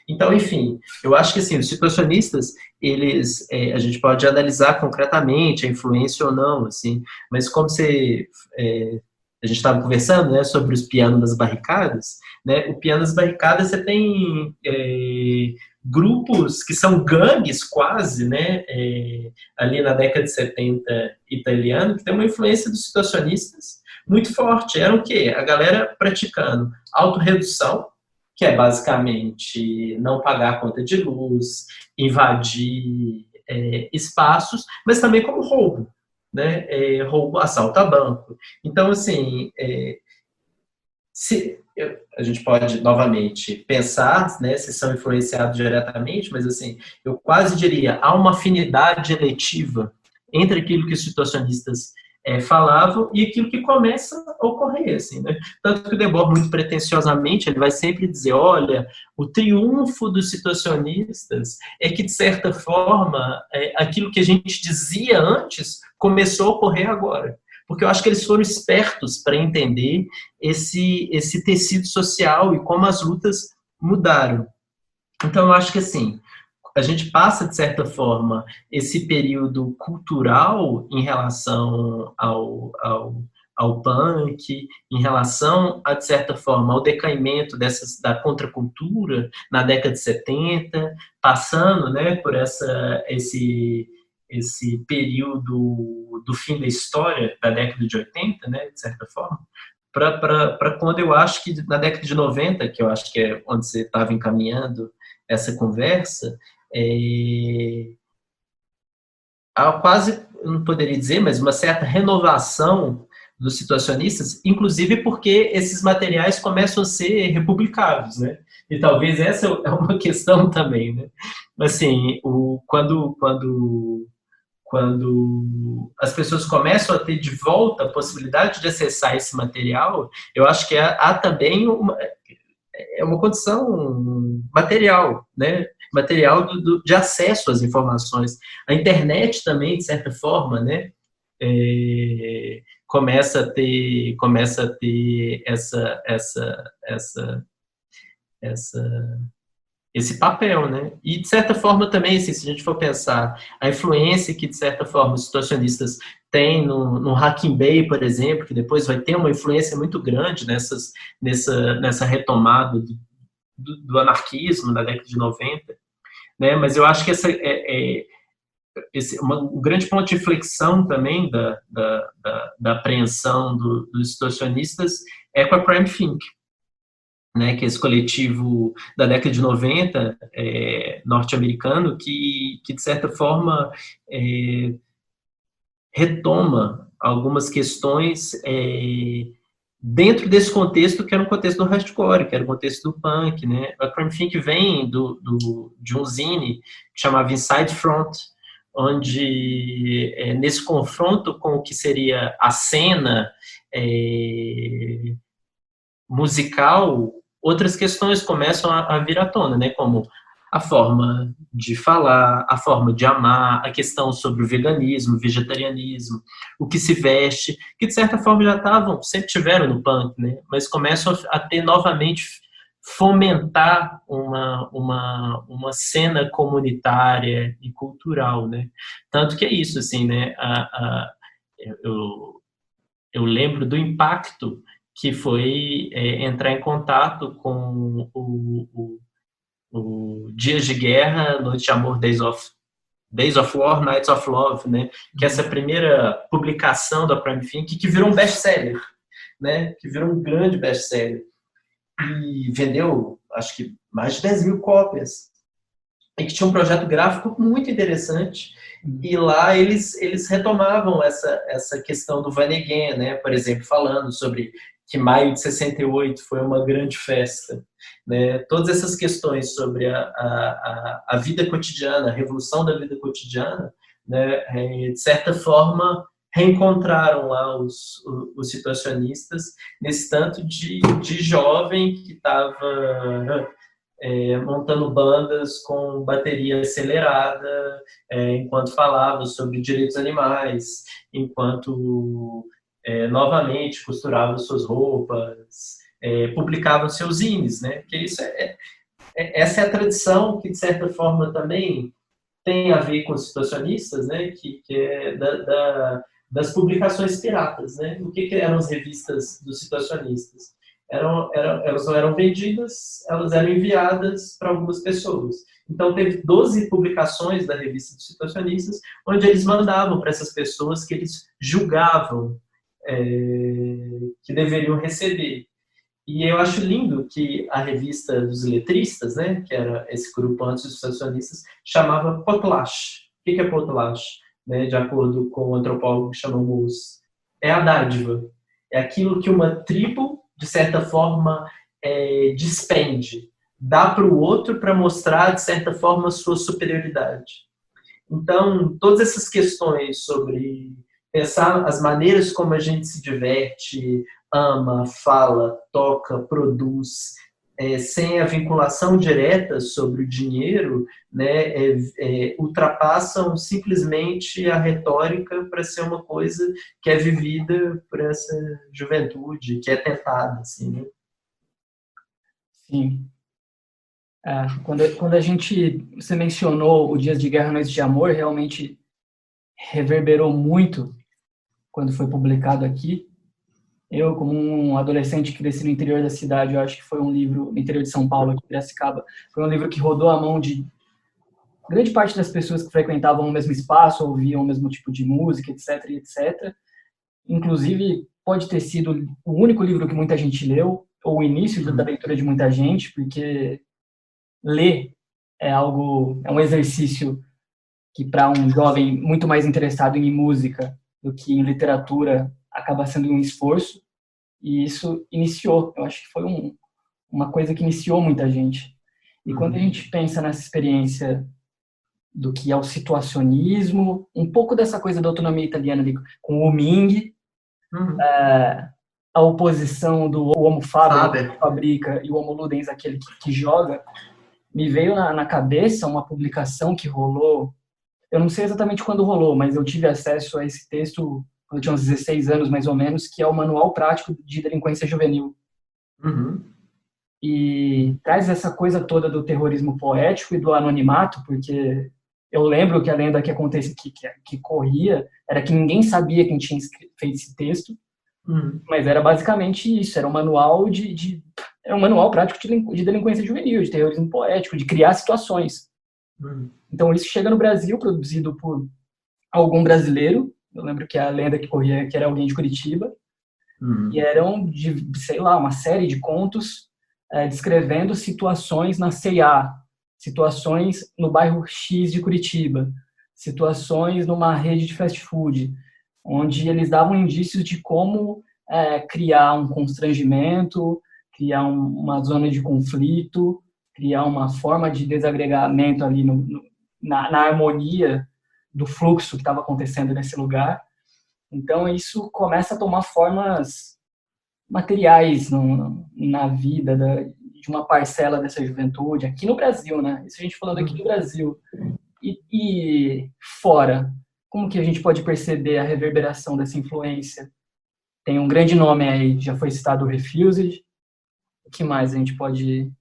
Então, enfim, eu acho que assim, os situacionistas, eles, a gente pode analisar concretamente a influência ou não, assim, mas como a gente estava conversando, né, sobre os pianos das barricadas, né, o piano das barricadas você tem grupos que são gangues quase, né, ali na década de 70 italiano, que tem uma influência dos situacionistas muito forte. Era o quê? A galera praticando autorredução, que é basicamente não pagar a conta de luz, invadir espaços, mas também como roubo, né? Roubo, assalto a banco. Então, assim, a gente pode novamente pensar, né, se são influenciados diretamente, mas assim, eu quase diria, há uma afinidade eletiva entre aquilo que os situacionistas falavam e aquilo que começa a ocorrer, assim, né? Tanto que o Debord, muito pretensiosamente, ele vai sempre dizer, olha, o triunfo dos situacionistas é que, de certa forma, aquilo que a gente dizia antes começou a ocorrer agora. Porque eu acho que eles foram espertos para entender esse tecido social e como as lutas mudaram. Então, eu acho que, assim, a gente passa, de certa forma, esse período cultural em relação ao punk, em relação, a, de certa forma, ao decaimento da contracultura na década de 70, passando, né, por esse período do fim da história da década de 80, né, de certa forma, para quando eu acho que na década de 90, que eu acho que é onde você estava encaminhando essa conversa, há quase, eu não poderia dizer, mas uma certa renovação dos situacionistas, inclusive porque esses materiais começam a ser republicados, né? E talvez essa é uma questão também, né? Assim, quando as pessoas começam a ter de volta a possibilidade de acessar esse material, eu acho que há também uma condição material, né? Material de acesso às informações. A internet também, de certa forma, né? Começa a ter esse papel, né? E, de certa forma, também, assim, se a gente for pensar a influência que, de certa forma, os situacionistas têm no Hacking Bay, por exemplo, que depois vai ter uma influência muito grande nessa retomada do anarquismo da década de 90, né? Mas eu acho que um grande ponto de inflexão também da apreensão dos situacionistas é com a Crime Think, né, que é esse coletivo da década de 90, norte-americano, que, de certa forma, retoma algumas questões dentro desse contexto, que era um contexto do hardcore, que era o contexto do punk, né? A Crime Think vem de um zine que chamava Inside Front, onde, nesse confronto com o que seria a cena musical, outras questões começam a vir à tona, né? Como a forma de falar, a forma de amar, a questão sobre o veganismo, o vegetarianismo, o que se veste, que de certa forma já estavam, sempre tiveram no punk, né? Mas começam a ter novamente, fomentar uma cena comunitária e cultural, né? Tanto que é isso, assim, né? Eu, eu lembro do impacto que foi entrar em contato com o Dias de Guerra, Noites de Amor, Days of War, Nights of Love, né? Que é essa primeira publicação da Prime Think, que virou um best-seller, né? Que virou um grande best-seller. E vendeu, acho que, mais de 10 mil cópias. E que tinha um projeto gráfico muito interessante. E lá eles retomavam essa questão do Van Neguin, né? Por exemplo, falando sobre que maio de 68 foi uma grande festa. Né? Todas essas questões sobre a vida cotidiana, a revolução da vida cotidiana, né? De certa forma, reencontraram lá os situacionistas nesse tanto de jovem que estava montando bandas com bateria acelerada, enquanto falava sobre direitos animais, enquanto novamente costuravam suas roupas, publicavam seus zines, né? Porque essa é a tradição que, de certa forma, também tem a ver com os situacionistas, né? Que é das publicações piratas, né? O que eram as revistas dos situacionistas? Elas não eram vendidas, elas eram enviadas para algumas pessoas. Então, teve 12 publicações da revista dos situacionistas, onde eles mandavam para essas pessoas que eles julgavam que deveriam receber. E eu acho lindo que a revista dos letristas, né, que era esse grupo antes dos situacionistas, chamava potlatch. O que é potlatch? Né, de acordo com o antropólogo que chama Moos, é a dádiva. É aquilo que uma tribo, de certa forma, despende, dá para o outro para mostrar, de certa forma, a sua superioridade. Então, todas essas questões sobre pensar as maneiras como a gente se diverte, ama, fala, toca, produz, sem a vinculação direta sobre o dinheiro, né, ultrapassam simplesmente a retórica para ser uma coisa que é vivida por essa juventude, que é tentada, assim, né? Sim. Quando a gente, você mencionou o Dias de Guerra, Noites de Amor, realmente reverberou muito quando foi publicado aqui. Eu, como um adolescente que cresci no interior da cidade, eu acho que foi um livro, no interior de São Paulo, aqui em Piracicaba, foi um livro que rodou a mão de grande parte das pessoas que frequentavam o mesmo espaço, ouviam o mesmo tipo de música, etc, etc. Inclusive, pode ter sido o único livro que muita gente leu, ou o início da leitura de muita gente, porque ler é um exercício que para um jovem muito mais interessado em música do que em literatura acaba sendo um esforço, e isso iniciou, eu acho que foi uma coisa que iniciou muita gente. E quando a gente pensa nessa experiência do que é o situacionismo, um pouco dessa coisa da autonomia italiana ali, com o Ming, a oposição do Homo Faber, que fabrica, e o Homo Ludens, aquele que joga, me veio na cabeça uma publicação que rolou, eu não sei exatamente quando rolou, mas eu tive acesso a esse texto quando eu tinha uns 16 anos, mais ou menos, que é o Manual Prático de Delinquência Juvenil. E traz essa coisa toda do terrorismo poético e do anonimato, porque eu lembro que a lenda que acontecia, que corria, era que ninguém sabia quem tinha feito esse texto, mas era basicamente isso, era um manual era um manual prático de delinquência juvenil, de terrorismo poético, de criar situações. Então isso chega no Brasil, produzido por algum brasileiro, eu lembro que a lenda que corria que era alguém de Curitiba, e eram, sei lá, uma série de contos descrevendo situações na C&A, situações no bairro X de Curitiba, situações numa rede de fast food, onde eles davam indícios de como criar um constrangimento, criar uma zona de conflito, criar uma forma de desagregamento ali na harmonia do fluxo que estava acontecendo nesse lugar. Então, isso começa a tomar formas materiais na vida de uma parcela dessa juventude, aqui no Brasil, né? Isso a gente falando aqui no Brasil. E fora, como que a gente pode perceber a reverberação dessa influência? Tem um grande nome aí, já foi citado o Refused. O que mais a gente pode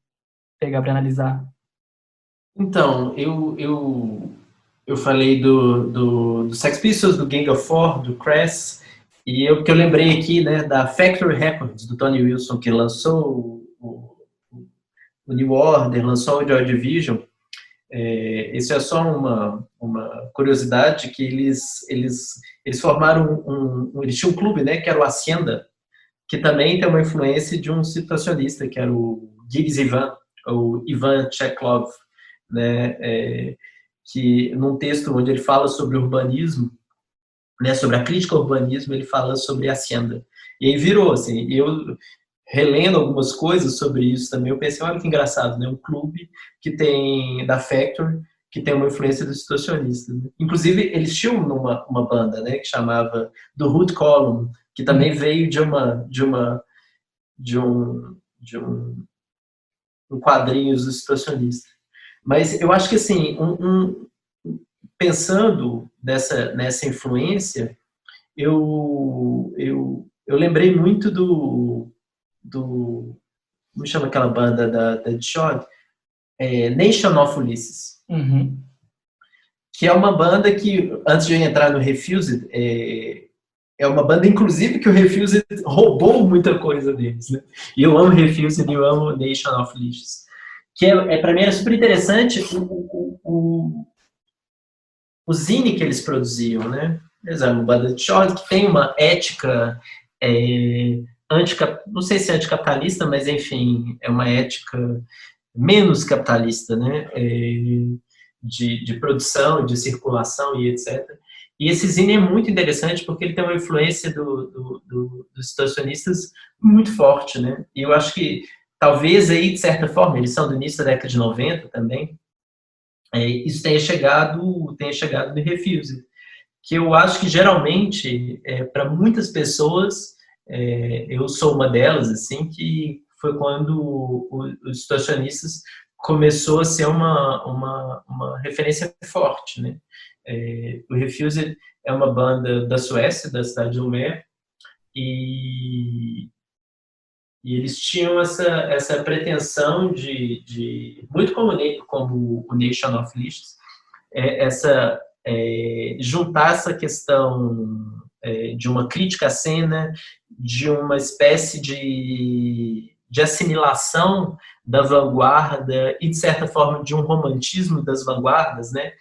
pegar para analisar? Então, eu falei do Sex Pistols, do Gang of Four, do Crass, e que eu lembrei aqui, né, da Factory Records, do Tony Wilson, que lançou o New Order, lançou o Joy Division. Isso é só uma curiosidade, que eles formaram eles tinham um clube, né, que era o Hacienda, que também tem uma influência de um situacionista, que era o Giggs Ivan, ou Ivan Chekhov, né, que num texto onde ele fala sobre urbanismo, né, sobre a crítica ao urbanismo, ele fala sobre a Hacienda. E aí virou, assim, eu relendo algumas coisas sobre isso também, eu pensei, olha que engraçado, né, um clube que tem, da Factory, que tem uma influência do situacionista. Né? Inclusive, eles tinham uma banda, né, que chamava The Hood Column, que também veio de um quadrinhos do situacionista. Mas eu acho que, assim, pensando nessa influência, eu lembrei muito como chama aquela banda da Dijon? Nation of Ulysses. Uhum. Que é uma banda que, antes de eu entrar no Refused, é uma banda, inclusive, que o Refused roubou muita coisa deles, né? E eu amo Refused e eu amo Nation of Ulysses. Que para mim era super interessante o zine que eles produziam, né? Eles eram uma banda de short que tem uma ética não sei se é anticapitalista, mas enfim, é uma ética menos capitalista, né? De produção, de circulação e etc. E esse zine é muito interessante porque ele tem uma influência dos situacionistas muito forte, né? E eu acho que talvez aí, de certa forma, eles são do início da década de 90 também, isso tenha chegado no Refused, que eu acho que geralmente, para muitas pessoas, eu sou uma delas, assim, que foi quando os situacionistas começou a ser uma referência forte, né? O Refused é uma banda da Suécia, da cidade de Umeå, e eles tinham essa pretensão de muito como o Nation of Lists, juntar essa questão de uma crítica à cena, de uma espécie de assimilação da vanguarda e, de certa forma, de um romantismo das vanguardas, né,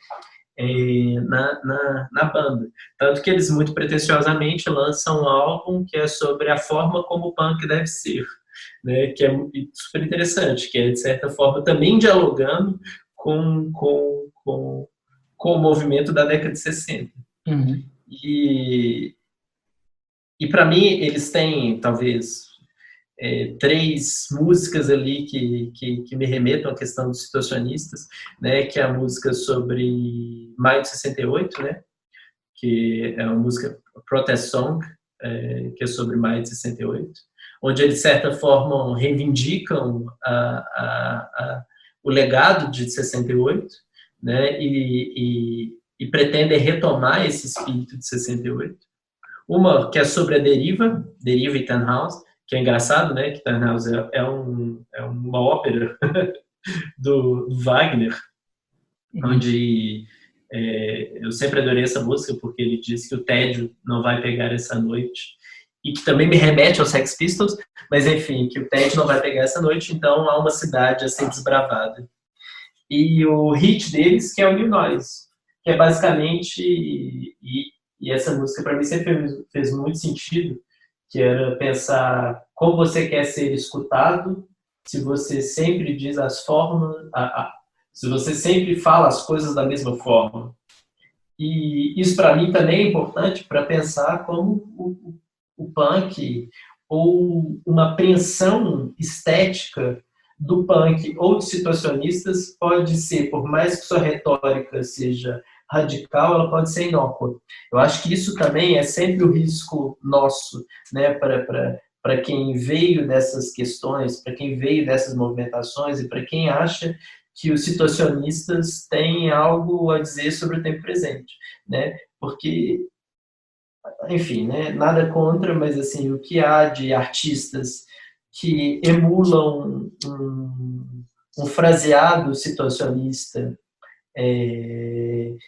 na banda. Tanto que eles, muito pretensiosamente, lançam um álbum que é sobre a forma como o punk deve ser, né, que é super interessante, que é, de certa forma, também dialogando com o movimento da década de 60. Uhum. E para mim, eles têm, talvez, 3 músicas ali que me remetem à questão dos situacionistas, né, que é a música sobre Maio de 68, né, que é uma música Protest Song, que é sobre Maio de 68, onde eles, de certa forma, reivindicam o legado de 68, né, e pretendem retomar esse espírito de 68. Uma que é sobre a Deriva e Tannhaus, que é engraçado, né, que Tannhaus é uma ópera do Wagner, onde eu sempre adorei essa música, porque ele diz que o tédio não vai pegar essa noite, e que também me remete aos Sex Pistols, mas enfim, que o tédio não vai pegar essa noite, então há uma cidade a ser desbravada. E o hit deles, que é o New Noise, que é basicamente, e essa música para mim sempre fez muito sentido, que era pensar como você quer ser escutado, se você sempre diz as formas, se você sempre fala as coisas da mesma forma. E isso para mim também é importante para pensar como o punk, ou uma apreensão estética do punk ou de situacionistas pode ser, por mais que sua retórica seja radical, ela pode ser inócua. Eu acho que isso também é sempre o risco nosso, né, para para quem veio dessas questões, para quem veio dessas movimentações e para quem acha que os situacionistas têm algo a dizer sobre o tempo presente, né? Porque, enfim, né, nada contra, mas assim, o que há de artistas que emulam um fraseado situacionista,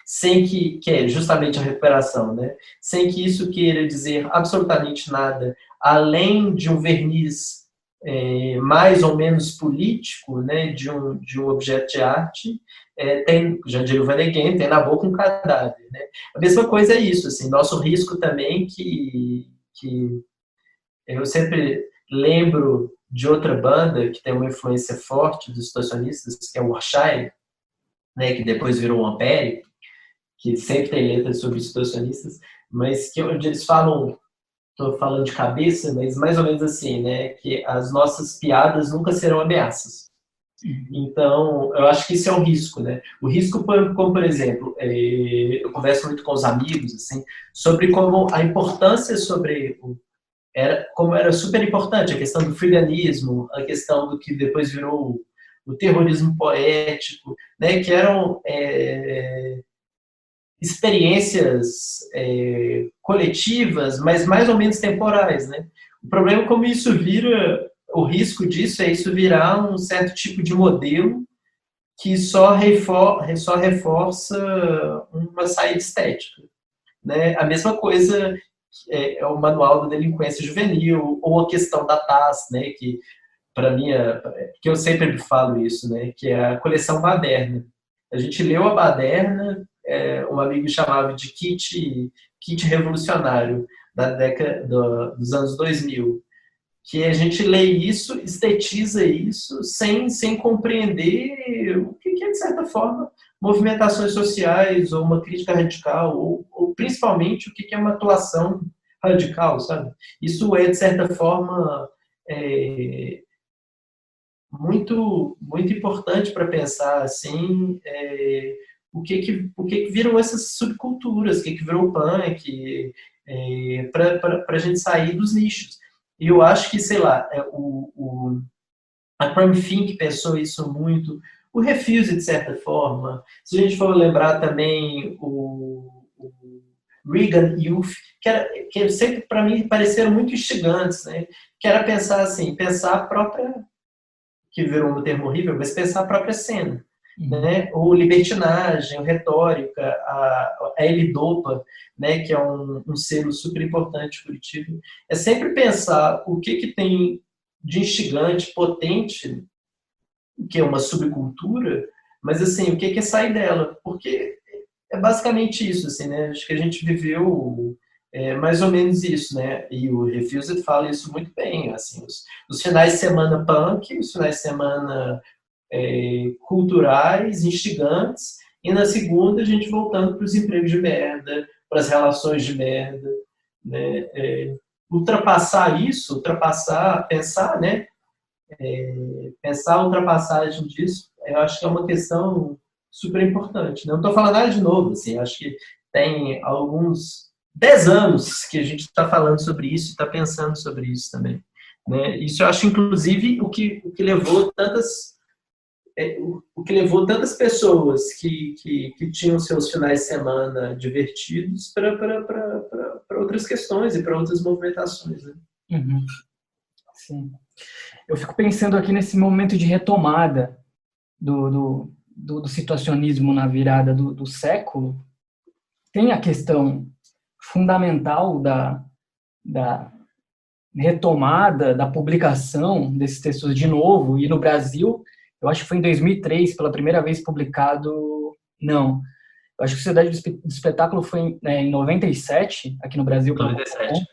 sem que é justamente a recuperação, né? Sem que isso queira dizer absolutamente nada, além de um verniz mais ou menos político, né, de um objeto de arte, tem, já diria o Van Gogh, tem na boca um cadáver, né? A mesma coisa é isso, assim, nosso risco também que eu sempre lembro de outra banda que tem uma influência forte dos situacionistas, que é o Warshire, né, que depois virou o Ampere, que sempre tem letras sobre situacionistas, mas que onde eles falam, estou falando de cabeça, mas mais ou menos assim, né, que as nossas piadas nunca serão ameaças. Então, eu acho que isso é um risco, né? O risco, como por exemplo, eu converso muito com os amigos, assim, sobre como a importância sobre como era super importante a questão do friganismo, a questão do que depois virou o terrorismo poético, né, que eram experiências coletivas, mas mais ou menos temporais, né? O problema é como isso vira, o risco disso é isso virar um certo tipo de modelo que só reforça uma saída estética, né? A mesma coisa é o manual da delinquência juvenil ou a questão da TAS, né? Que para mim, que eu sempre falo isso, né? Que é a coleção Baderna. A gente leu a Baderna, um amigo chamava de kit revolucionário da década dos anos 2000, que a gente lê isso, estetiza isso, sem compreender o que é, de certa forma, movimentações sociais, ou uma crítica radical, ou principalmente o que é uma atuação radical, sabe? Isso é, de certa forma, muito importante para pensar, assim, o que viram essas subculturas, o que virou o punk, para a gente sair dos nichos. E eu acho que, sei lá, a Crime Think pensou isso muito, o Refuse, de certa forma. Se a gente for lembrar também o Reagan Youth, que sempre, para mim, pareceram muito instigantes, né? Que era pensar assim, pensar a própria, que virou um termo horrível, mas pensar a própria cena. Né? O libertinagem, o retórica, a L-Dopa, né? Que é um selo super importante de Curitiba. É sempre pensar o que tem de instigante, potente, que é uma subcultura, mas assim, o que é sair dela? Porque é basicamente isso, assim, né? Acho que a gente viveu mais ou menos isso, né? E o Refused fala isso muito bem, assim, os finais de semana punk, os finais de semana culturais, instigantes, e na segunda a gente voltando para os empregos de merda, para as relações de merda, né? Ultrapassar isso, pensar, né? Pensar a ultrapassagem disso, eu acho que é uma questão super importante. Né? Não estou falando nada de novo, assim, acho que tem alguns 10 anos que a gente está falando sobre isso e está pensando sobre isso também. Né? Isso eu acho, inclusive, o que levou tantas pessoas que tinham seus finais de semana divertidos para outras questões e para outras movimentações. Né? Uhum. Sim. Eu fico pensando aqui nesse momento de retomada do situacionismo na virada do século. Tem a questão fundamental da retomada, da publicação desses textos de novo, e no Brasil, eu acho que foi em 2003, pela primeira vez publicado, não, eu acho que a Sociedade do Espetáculo foi em 97, aqui no Brasil, pelo 97.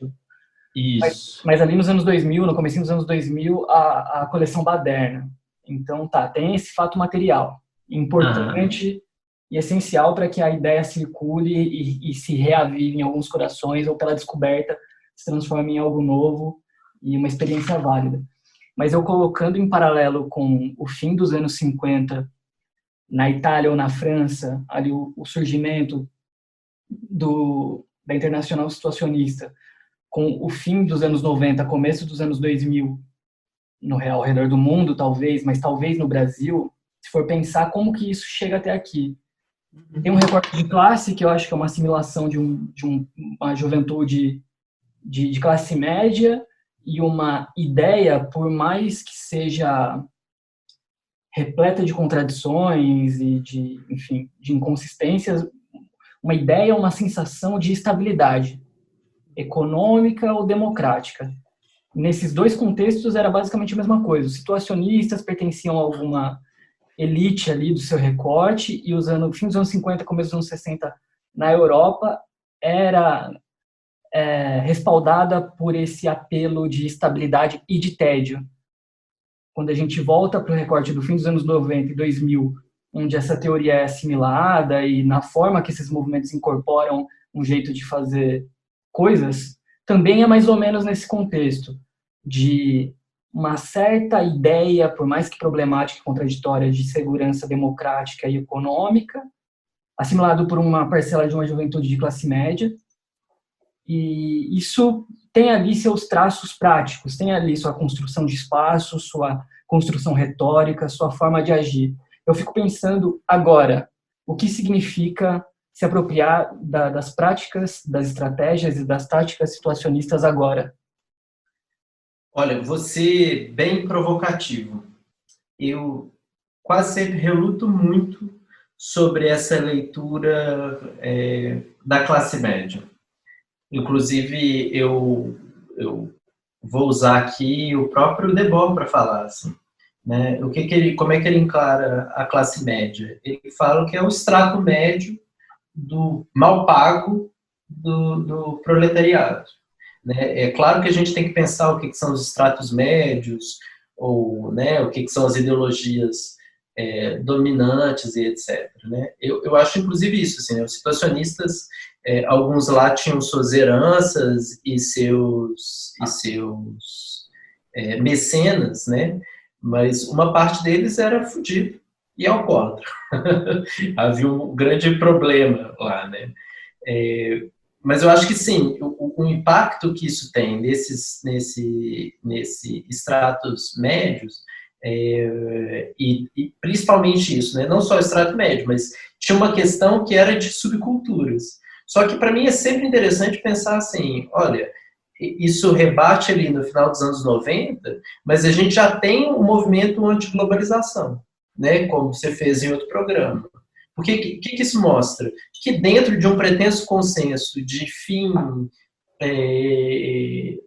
Isso. Mas ali nos anos 2000, no comecinho dos anos 2000, a coleção Baderna. Então, tem esse fato material importante e essencial para que a ideia circule e se reavive em alguns corações ou pela descoberta se transforme em algo novo e uma experiência válida. Mas eu colocando em paralelo com o fim dos anos 50 na Itália ou na França, ali o surgimento da Internacional Situacionista, com o fim dos anos 90, começo dos anos 2000, ao redor do mundo, talvez, mas talvez no Brasil, se for pensar como que isso chega até aqui. Tem um recorte de classe, que eu acho que é uma assimilação de uma juventude de classe média e uma ideia, por mais que seja repleta de contradições e enfim, de inconsistências, uma ideia, uma sensação de estabilidade econômica ou democrática. Nesses dois contextos era basicamente a mesma coisa. Os situacionistas pertenciam a alguma elite ali do seu recorte, e fim dos anos 50, começo dos anos 60, na Europa, era respaldada por esse apelo de estabilidade e de tédio. Quando a gente volta para o recorte do fim dos anos 90 e 2000, onde essa teoria é assimilada e na forma que esses movimentos incorporam um jeito de fazer coisas, também é mais ou menos nesse contexto de uma certa ideia, por mais que problemática e contraditória, de segurança democrática e econômica, assimilado por uma parcela de uma juventude de classe média. E isso tem ali seus traços práticos, tem ali sua construção de espaço, sua construção retórica, sua forma de agir. Eu fico pensando agora, o que significa se apropriar das práticas, das estratégias e das táticas situacionistas agora? Olha, você bem provocativo. Eu quase sempre reluto muito sobre essa leitura da classe média. Inclusive, eu vou usar aqui o próprio Debord para falar, assim, né? Como é que ele encara a classe média? Ele fala que é o extrato médio do mal pago do proletariado, né? É claro que a gente tem que pensar o que são os estratos médios, ou, né, o que são as ideologias dominantes e etc. Né? Eu acho, inclusive, isso. Assim, né, os situacionistas, alguns lá tinham suas heranças e seus mecenas, né? Mas uma parte deles era fudido e alcoólatra. Havia um grande problema lá, né? Mas eu acho que sim, o impacto que isso tem nesse estratos médios, e principalmente isso, né? Não só o extrato médio, mas tinha uma questão que era de subculturas. Só que para mim é sempre interessante pensar assim, olha, isso rebate ali no final dos anos 90, mas a gente já tem um movimento anti-globalização, né? Como você fez em outro programa. Porque o que isso mostra? Que dentro de um pretenso consenso de fim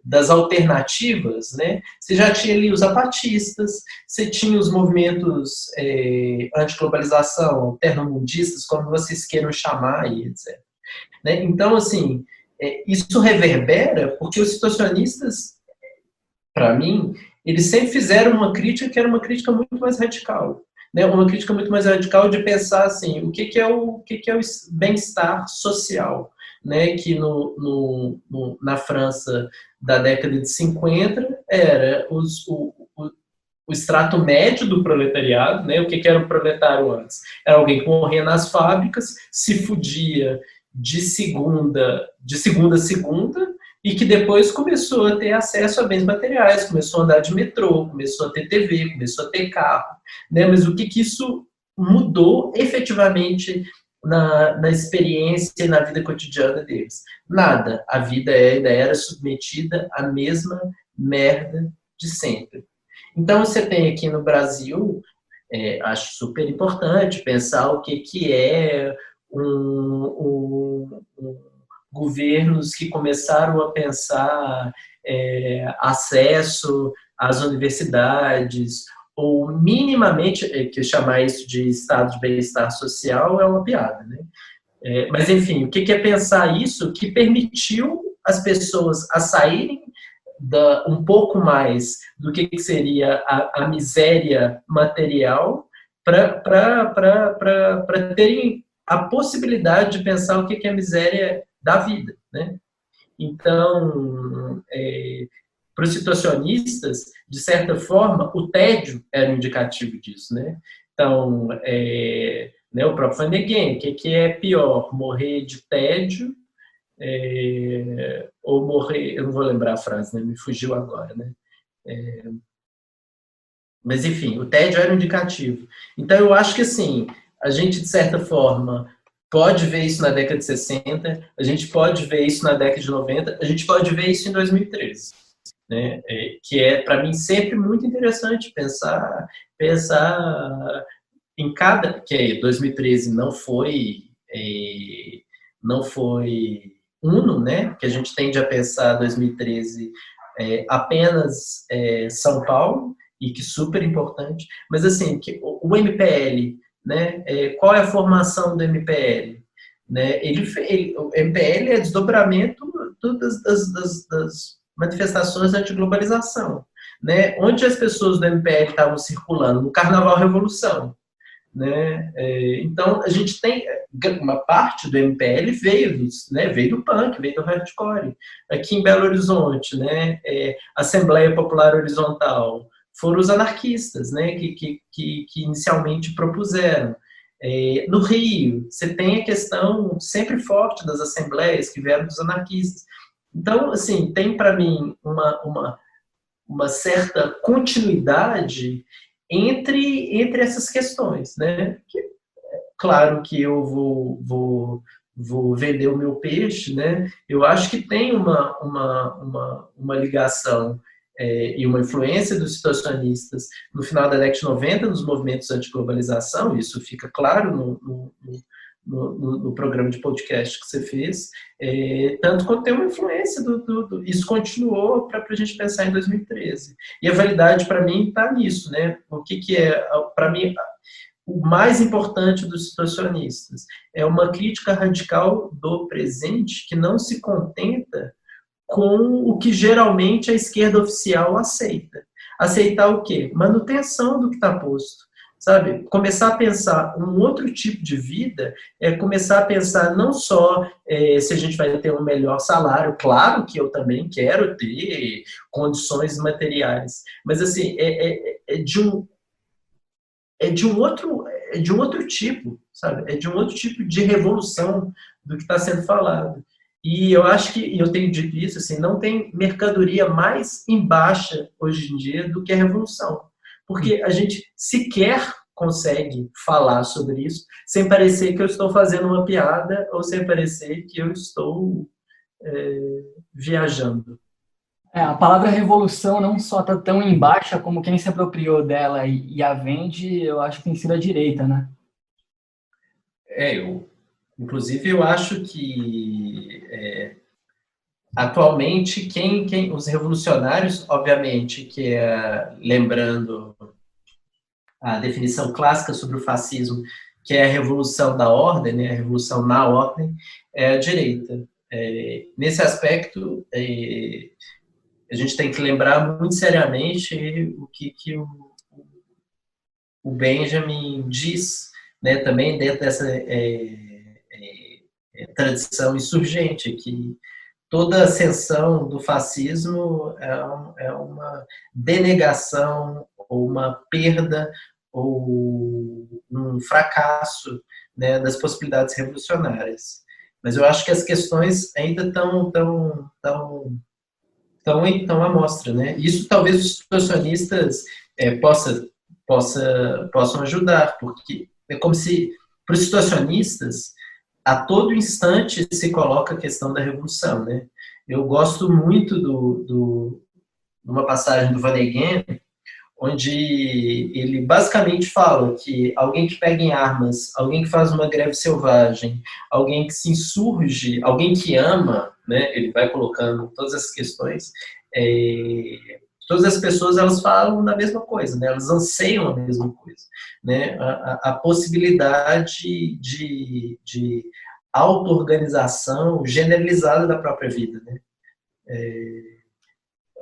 das alternativas, né, você já tinha ali os zapatistas, você tinha os movimentos anti-globalização, ternomundistas, como vocês queiram chamar, e etc. Né? Então, assim, isso reverbera porque os situacionistas, para mim, eles sempre fizeram uma crítica que era uma crítica muito mais radical. Né? Uma crítica muito mais radical de pensar assim, o que é o bem-estar social, né? Que na França da década de 50 era o extrato médio do proletariado, né? O que era o proletário antes? Era alguém que morria nas fábricas, se fudia de segunda a segunda, e que depois começou a ter acesso a bens materiais, começou a andar de metrô, começou a ter TV, começou a ter carro. Né? Mas o que isso mudou efetivamente na experiência e na vida cotidiana deles? Nada. A vida ainda era submetida à mesma merda de sempre. Então, você tem aqui no Brasil, acho super importante pensar o que é governos que começaram a pensar acesso às universidades, ou minimamente, que chamar isso de estado de bem-estar social é uma piada, né? Mas, enfim, o que é pensar isso que permitiu as pessoas a saírem um pouco mais do que seria a miséria material para terem a possibilidade de pensar o que é a miséria da vida, né? Então, para os situacionistas, de certa forma, o tédio era um indicativo disso, né? Então, né, o próprio Van de Geen, o que é pior, morrer de tédio ou morrer, eu não vou lembrar a frase, né? Me fugiu agora, né? Mas, enfim, o tédio era um indicativo. Então, eu acho que, assim, a gente, de certa forma, pode ver isso na década de 60, a gente pode ver isso na década de 90, a gente pode ver isso em 2013, né? Que é, para mim, sempre muito interessante pensar em cada... Que 2013 não foi uno, né? Que a gente tende a pensar 2013 apenas São Paulo, e que super importante, mas assim, que o MPL, né, qual é a formação do MPL? Né, o MPL é desdobramento das manifestações anti-globalização, né, onde as pessoas do MPL estavam circulando? No Carnaval Revolução, né? Então, a gente tem uma parte do MPL veio do punk, veio do hardcore. Aqui em Belo Horizonte, né? Assembleia Popular Horizontal, foram os anarquistas, né? Que inicialmente propuseram. No Rio, você tem a questão sempre forte das assembleias que vieram dos anarquistas. Então, assim, tem para mim uma certa continuidade entre essas questões, né? Claro que eu vou vender o meu peixe, né? Eu acho que tem uma ligação e uma influência dos situacionistas no final da década de 90 nos movimentos anti-globalização, isso fica claro no programa de podcast que você fez, tanto quanto tem uma influência isso continuou para a gente pensar em 2013. E a validade, para mim, está nisso, né? O que é, para mim, o mais importante dos situacionistas é uma crítica radical do presente que não se contenta com o que geralmente a esquerda oficial aceita. Aceitar o quê? Manutenção do que está posto. Sabe? Começar a pensar um outro tipo de vida é começar a pensar não só se a gente vai ter um melhor salário, claro que eu também quero ter condições materiais, mas assim, de um outro tipo, sabe? É de um outro tipo de revolução do que está sendo falado. E eu acho que, e eu tenho dito isso, assim, não tem mercadoria mais em baixa hoje em dia do que a revolução. Porque a gente sequer consegue falar sobre isso sem parecer que eu estou fazendo uma piada ou sem parecer que eu estou viajando. A palavra revolução não só está tão em baixa, como quem se apropriou dela e a vende, eu acho que tem sido a direita, né? Inclusive, eu acho que atualmente os revolucionários, obviamente, que lembrando a definição clássica sobre o fascismo, que é a revolução da ordem, né, a revolução na ordem, é a direita. Nesse aspecto, a gente tem que lembrar muito seriamente o que o Benjamin diz, né, também dentro dessa tradição insurgente, que toda ascensão do fascismo é uma denegação ou uma perda ou um fracasso, né, das possibilidades revolucionárias. Mas eu acho que as questões ainda estão à mostra, né? Isso talvez os situacionistas possam ajudar, porque é como se, para os situacionistas, a todo instante se coloca a questão da revolução, né? Eu gosto muito de uma passagem do Van Neyen, onde ele basicamente fala que alguém que pega em armas, alguém que faz uma greve selvagem, alguém que se insurge, alguém que ama, né? Ele vai colocando todas essas questões, todas as pessoas elas falam da mesma coisa, né? Elas anseiam a mesma coisa, né? A possibilidade de auto-organização generalizada da própria vida, né?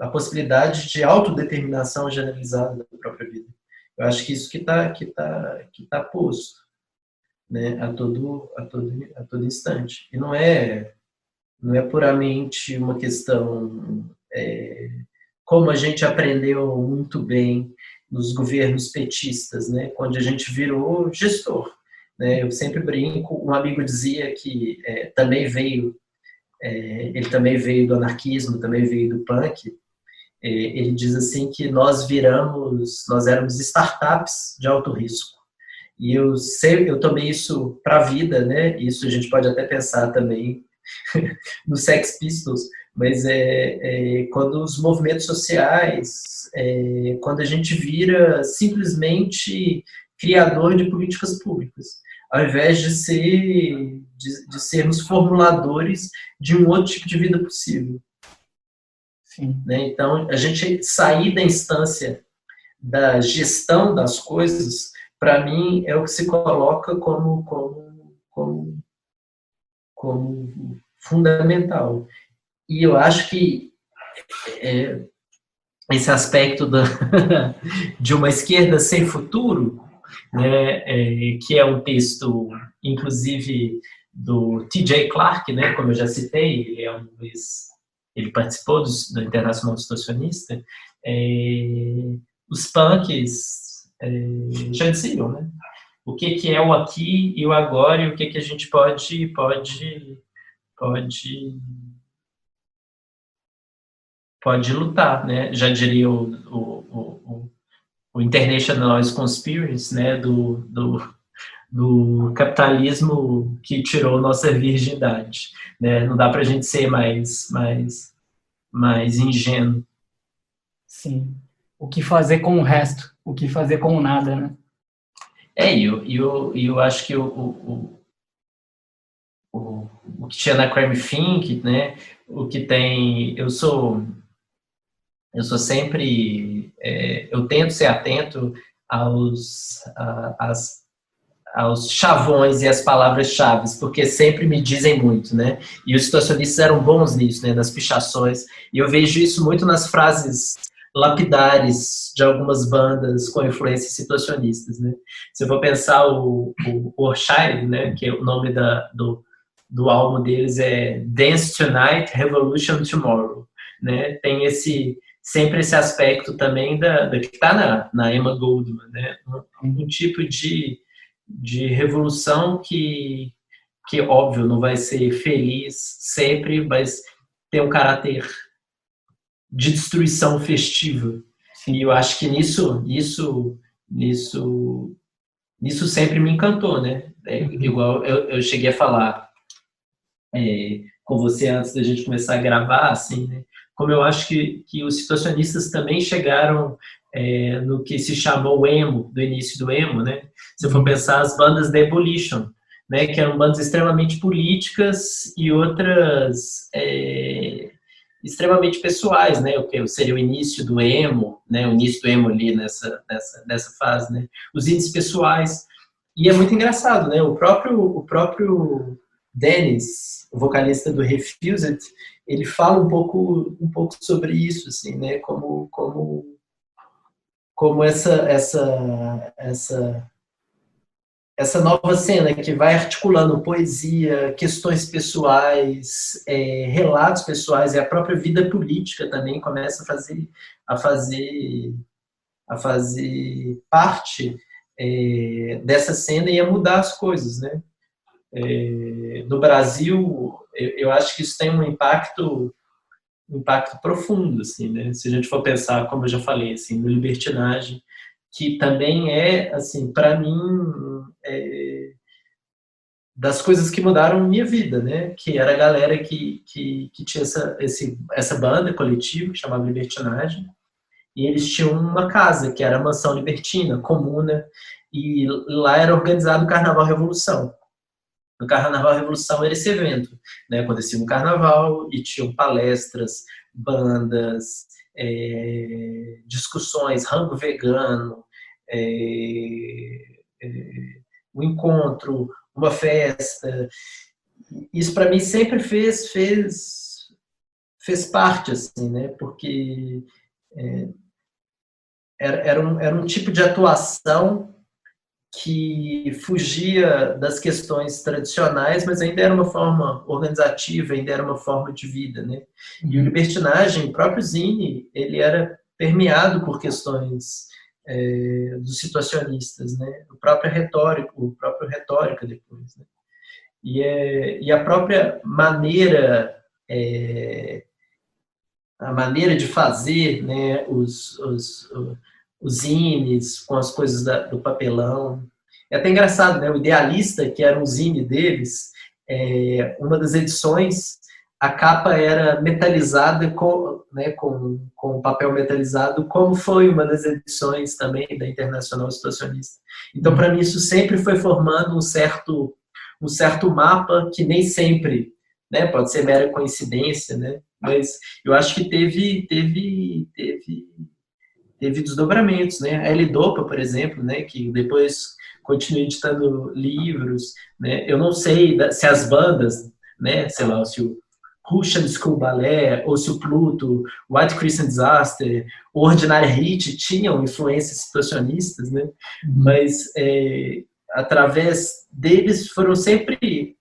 A possibilidade de autodeterminação generalizada da própria vida. Eu acho que isso que tá posto, né? A todo instante. E não é puramente uma questão como a gente aprendeu muito bem nos governos petistas, né? Quando a gente virou gestor, né? Eu sempre brinco, um amigo dizia que também veio ele também veio do anarquismo, também veio do punk. Ele diz assim que nós éramos startups de alto risco. E eu tomei isso para a vida, né? Isso a gente pode até pensar também no Sex Pistols, mas quando os movimentos sociais, quando a gente vira simplesmente criador de políticas públicas, ao invés de sermos formuladores de um outro tipo de vida possível. Sim. Né? Então, a gente sair da instância da gestão das coisas, para mim, é o que se coloca como fundamental. E eu acho que esse aspecto de uma esquerda sem futuro, né, que é um texto, inclusive, do T.J. Clark, né, como eu já citei, ele participou do Internacional Situacionista, os punks já diziam, né, o que é o aqui e o agora e o que a gente pode lutar, né? Já diria o International Noise Conspiracy, né? Do capitalismo que tirou nossa virgindade, né? Não dá para a gente ser mais ingênuo. Sim. O que fazer com o resto? O que fazer com o nada, né? Eu acho que o que tinha na Crime Think, né? O que tem... Eu sou sempre... eu tento ser atento aos chavões e às palavras-chave, porque sempre me dizem muito, né? E os situacionistas eram bons nisso, né? Nas pichações. E eu vejo isso muito nas frases lapidares de algumas bandas com influências situacionistas, né? Se eu for pensar o Orchid, né? Que é o nome do álbum deles é Dance Tonight, Revolution Tomorrow, né? Tem sempre esse aspecto também que está na Emma Goldman, né? Um tipo de revolução que óbvio não vai ser feliz sempre, mas tem um caráter de destruição festiva. Sim. E eu acho que nisso sempre me encantou, né? Igual eu cheguei a falar com você antes da gente começar a gravar, assim, né? Como eu acho que os situacionistas também chegaram no que se chamou emo, do início do emo, né? Se eu for pensar as bandas da Ebullition, né? Que eram bandas extremamente políticas e outras extremamente pessoais, né? O que seria o início do emo, né? O início do emo ali nessa fase, né? Os índices pessoais. E é muito engraçado, né? O próprio Dennis, o vocalista do Refused, ele fala um pouco sobre isso, assim, né? Como essa nova cena que vai articulando poesia, questões pessoais, relatos pessoais e a própria vida política também começa a fazer parte dessa cena e a mudar as coisas, né? No Brasil, eu acho que isso tem um impacto profundo, assim, né? Se a gente for pensar, como eu já falei, assim, no libertinagem, que também assim, para mim, das coisas que mudaram minha vida, né? Que era a galera que tinha essa banda coletiva que chamava Libertinagem, e eles tinham uma casa, que era a Mansão Libertina, comuna, e lá era organizado o Carnaval Revolução. No Carnaval Revolução era esse evento, né? Acontecia no Carnaval e tinham palestras, bandas, discussões, rango vegano, um encontro, uma festa. Isso para mim sempre fez parte, assim, né? Porque era um tipo de atuação que fugia das questões tradicionais, mas ainda era uma forma organizativa, ainda era uma forma de vida, né? E o libertinagem, o próprio Zine, ele era permeado por questões dos situacionistas, né? O próprio retórica depois, né? E a própria maneira a maneira de fazer, né, os zines com as coisas do papelão. É até engraçado, né? O Idealista, que era um zine deles, uma das edições, a capa era metalizada com papel metalizado, como foi uma das edições também da Internacional Situacionista. Então, para mim, isso sempre foi formando um certo mapa que nem sempre, né, pode ser mera coincidência, né? Mas eu acho que teve desdobramentos, né? A L-Dopa, por exemplo, né, que depois continua editando livros, né? Eu não sei se as bandas, né, sei lá, se o Russian School Ballet, ou se o Pluto, White Christian Disaster, o Ordinary Hit tinham influências situacionistas, né? Mas através deles foram sempre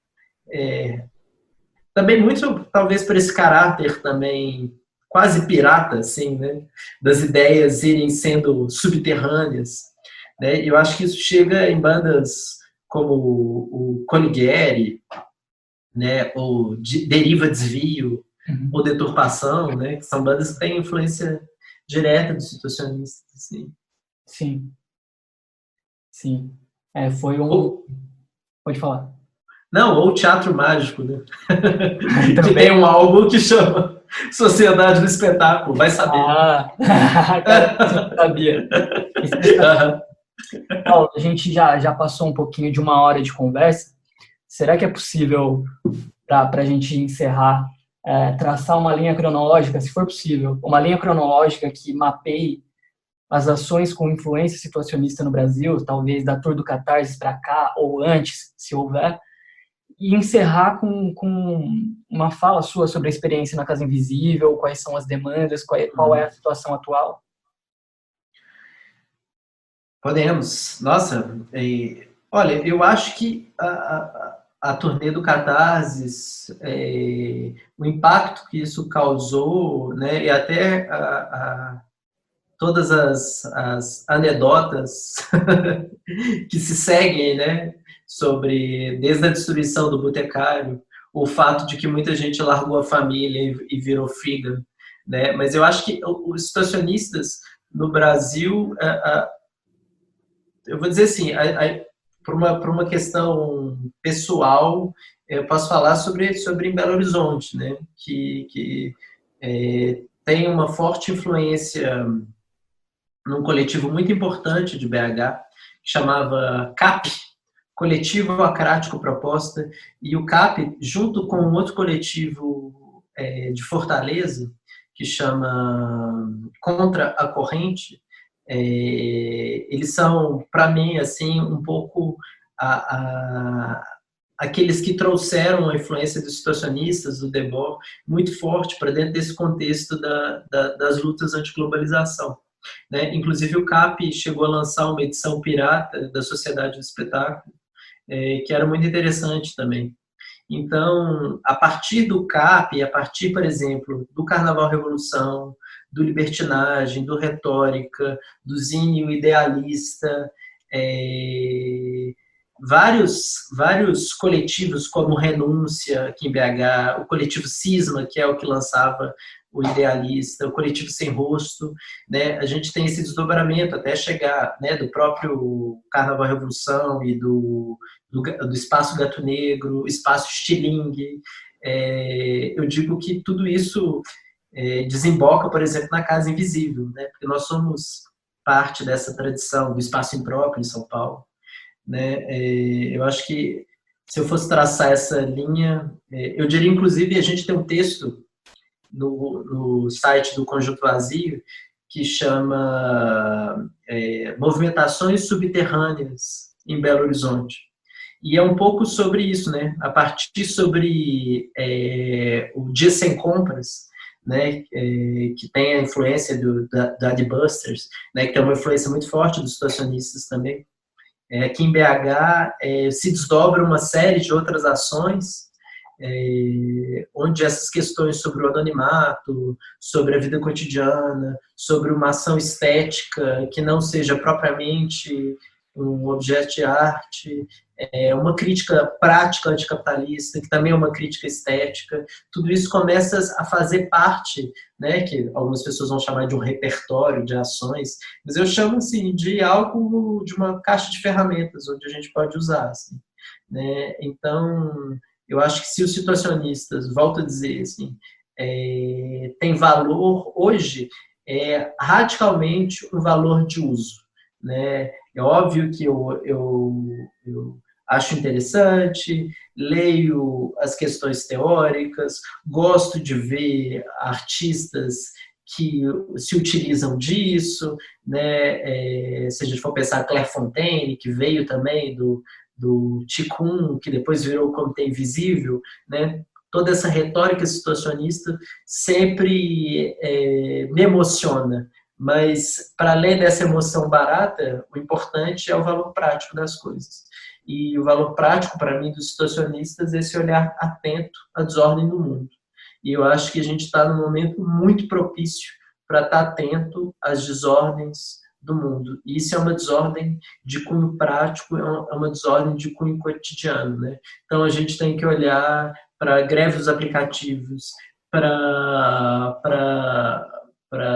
também muito, talvez por esse caráter também quase pirata, assim, né? Das ideias irem sendo subterrâneas, né? E eu acho que isso chega em bandas como o Coligueri, né? Ou Deriva, Desvio, ou Deturpação, né? Que são bandas que têm influência direta dos situacionistas, assim. Sim. Sim. Foi Pode falar. Não, ou Teatro Mágico, né? Que tem um álbum que chama Sociedade do Espetáculo, vai saber. Cara, eu sabia. Paulo, a gente já passou um pouquinho de 1 hora de conversa. Será que é possível, para a gente encerrar, traçar uma linha cronológica, se for possível, uma linha cronológica que mapeie as ações com influência situacionista no Brasil, talvez da Tour do Catarse para cá, ou antes, se houver, e encerrar com uma fala sua sobre a experiência na Casa Invisível, quais são as demandas, qual é a situação atual? Podemos. Nossa, olha, eu acho que a turnê do Catarse, o impacto que isso causou, né, e até todas as anedotas que se seguem, né, desde a destruição do Boticário, o fato de que muita gente largou a família e virou figa, né? Mas eu acho que os situacionistas no Brasil, eu vou dizer assim, por uma questão pessoal, eu posso falar sobre em Belo Horizonte, né? Que tem uma forte influência num coletivo muito importante de BH, que chamava CAP, Coletivo Acrático Proposta, e o CAP, junto com um outro coletivo de Fortaleza, que chama Contra a Corrente, eles são, para mim, assim, um pouco aqueles que trouxeram a influência dos situacionistas, do Debord, muito forte para dentro desse contexto das lutas anti-globalização. Né? Inclusive o CAP chegou a lançar uma edição pirata da Sociedade do Espetáculo, que era muito interessante também. Então, a partir do CAP, a partir, por exemplo, do Carnaval Revolução, do Libertinagem, do Retórica, do Zine Idealista, vários coletivos como Renúncia, aqui em BH, o coletivo Cisma, que é o que lançava o Idealista, o coletivo Sem Rosto, né? A gente tem esse desdobramento até chegar, né, do próprio Carnaval Revolução e do Espaço Gato Negro, Espaço Estilingue. Eu digo que tudo isso desemboca, por exemplo, na Casa Invisível, né? Porque nós somos parte dessa tradição do espaço impróprio em São Paulo, né? Eu acho que se eu fosse traçar essa linha, eu diria, inclusive, a gente tem um texto no site do Conjunto Vazio que chama Movimentações Subterrâneas em Belo Horizonte. E é um pouco sobre isso, né? A partir sobre o Dia Sem Compras, né? Que tem a influência da Adbusters, né? Que tem uma influência muito forte dos situacionistas também. Aqui em BH se desdobra uma série de outras ações onde essas questões sobre o anonimato, sobre a vida cotidiana, sobre uma ação estética que não seja propriamente um objeto de arte, uma crítica prática anticapitalista, que também é uma crítica estética. Tudo isso começa a fazer parte, né, que algumas pessoas vão chamar de um repertório de ações, mas eu chamo assim, de algo, de uma caixa de ferramentas onde a gente pode usar. Assim, né? Então, eu acho que se os situacionistas, volto a dizer, assim, tem valor hoje, radicalmente um valor de uso. Né? É óbvio que eu acho interessante, leio as questões teóricas, gosto de ver artistas que se utilizam disso, né? Se a gente for pensar Claire Fontaine, que veio também do Qigong, que depois virou o Comitê Invisível, né? Toda essa retórica situacionista sempre me emociona, mas para além dessa emoção barata, o importante é o valor prático das coisas. E o valor prático, para mim, dos situacionistas é esse olhar atento à desordem do mundo. E eu acho que a gente está num momento muito propício para estar atento às desordens do mundo. E isso é uma desordem de cunho prático, é uma desordem de cunho cotidiano. Né? Então, a gente tem que olhar para a greve dos aplicativos, para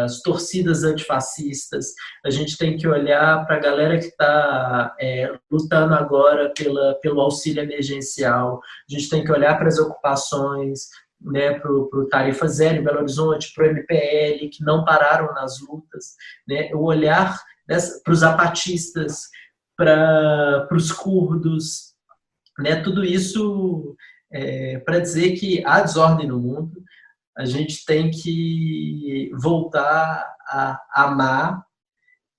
as torcidas antifascistas, a gente tem que olhar para a galera que está lutando agora pelo auxílio emergencial, a gente tem que olhar para as ocupações, né, para o Tarifa Zero em Belo Horizonte, para o MPL, que não pararam nas lutas, né, o olhar para os zapatistas, para os curdos, né, tudo isso para dizer que há desordem no mundo, a gente tem que voltar a amar,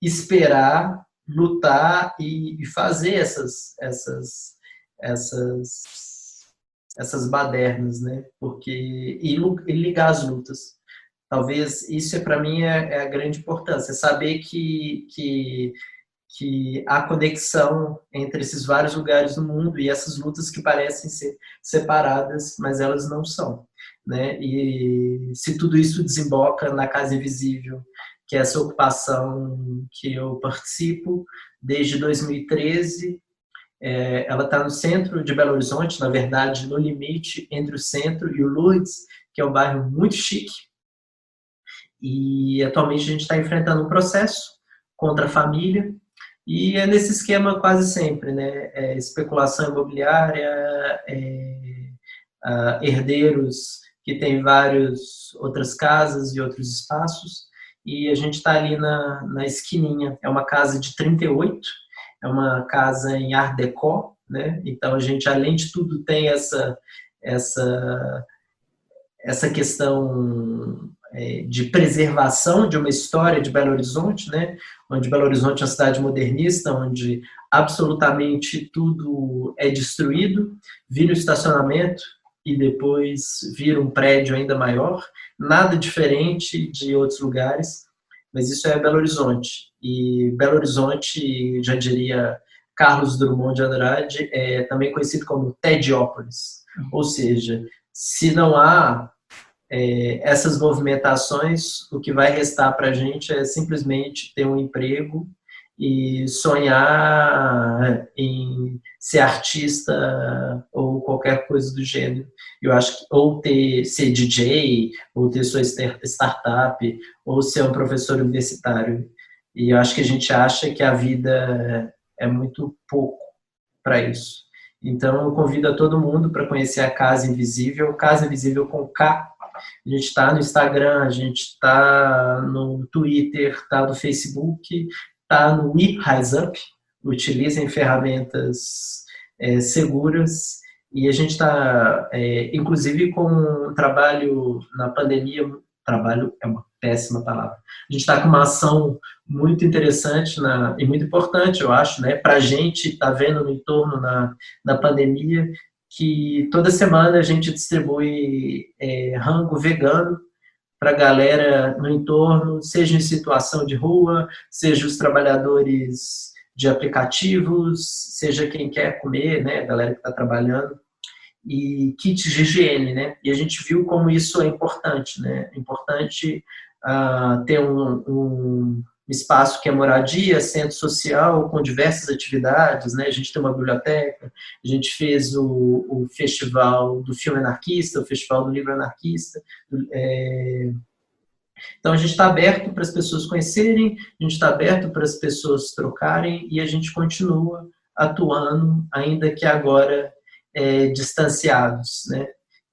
esperar, lutar e fazer essas badernas, né? E ligar as lutas. Talvez isso para mim é a grande importância, saber que há conexão entre esses vários lugares do mundo e essas lutas que parecem ser separadas, mas elas não são. Né? E se tudo isso desemboca na Casa Invisível, que é essa ocupação que eu participo desde 2013, ela está no centro de Belo Horizonte, na verdade, no limite entre o centro e o Lourdes, que é um bairro muito chique, e atualmente a gente está enfrentando um processo contra a família, e é nesse esquema quase sempre, né? Especulação imobiliária, herdeiros que têm várias outras casas e outros espaços, e a gente está ali na esquininha. É uma casa de 38, é uma casa em Art Deco, né? Então a gente, além de tudo, tem essa questão de preservação de uma história de Belo Horizonte, né? Onde Belo Horizonte é uma cidade modernista, onde absolutamente tudo é destruído, vira um estacionamento e depois vira um prédio ainda maior, nada diferente de outros lugares, mas isso é Belo Horizonte. E Belo Horizonte, já diria Carlos Drummond de Andrade, é também conhecido como Tediópolis, ou seja, se não há essas movimentações, o que vai restar para a gente é simplesmente ter um emprego e sonhar em ser artista ou qualquer coisa do gênero. Eu acho que ou ser DJ, ou ter sua startup, ou ser um professor universitário. E eu acho que a gente acha que a vida é muito pouco para isso. Então, eu convido a todo mundo para conhecer a Casa Invisível com K. A gente está no Instagram, a gente está no Twitter, está no Facebook, está no WeRiseUp, utilizem ferramentas seguras, e a gente está, inclusive, com um trabalho na pandemia, trabalho é uma péssima palavra, a gente está com uma ação muito interessante e muito importante, eu acho, né, para a gente estar vendo no entorno na pandemia, que toda semana a gente distribui rango vegano para a galera no entorno, seja em situação de rua, seja os trabalhadores de aplicativos, seja quem quer comer, né, a galera que está trabalhando, e kits de higiene, né, e a gente viu como isso é importante, né, é importante ter um espaço que é moradia, centro social, com diversas atividades, né? A gente tem uma biblioteca, a gente fez o festival do filme anarquista, o festival do livro anarquista. Então, a gente está aberto para as pessoas conhecerem, a gente está aberto para as pessoas trocarem e a gente continua atuando, ainda que agora distanciados, né?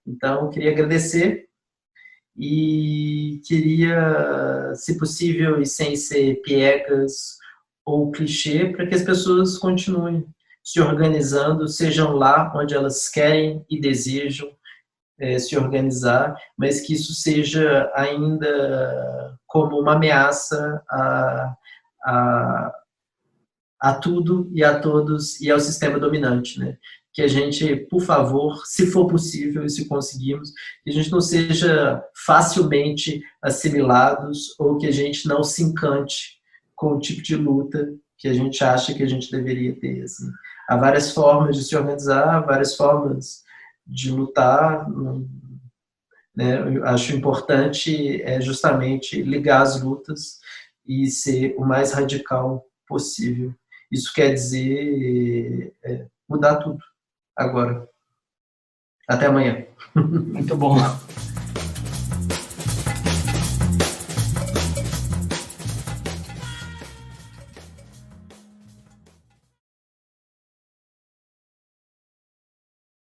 Então, eu queria agradecer e queria, se possível, e sem ser piegas ou clichê, para que as pessoas continuem se organizando, sejam lá onde elas querem e desejam se organizar, mas que isso seja ainda como uma ameaça a tudo e a todos e ao sistema dominante, né? Que a gente, por favor, se for possível e se conseguirmos, que a gente não seja facilmente assimilados ou que a gente não se encante com o tipo de luta que a gente acha que a gente deveria ter. Assim. Há várias formas de se organizar, várias formas de lutar, né? Eu acho importante justamente ligar as lutas e ser o mais radical possível. Isso quer dizer mudar tudo agora. Até amanhã. Muito bom.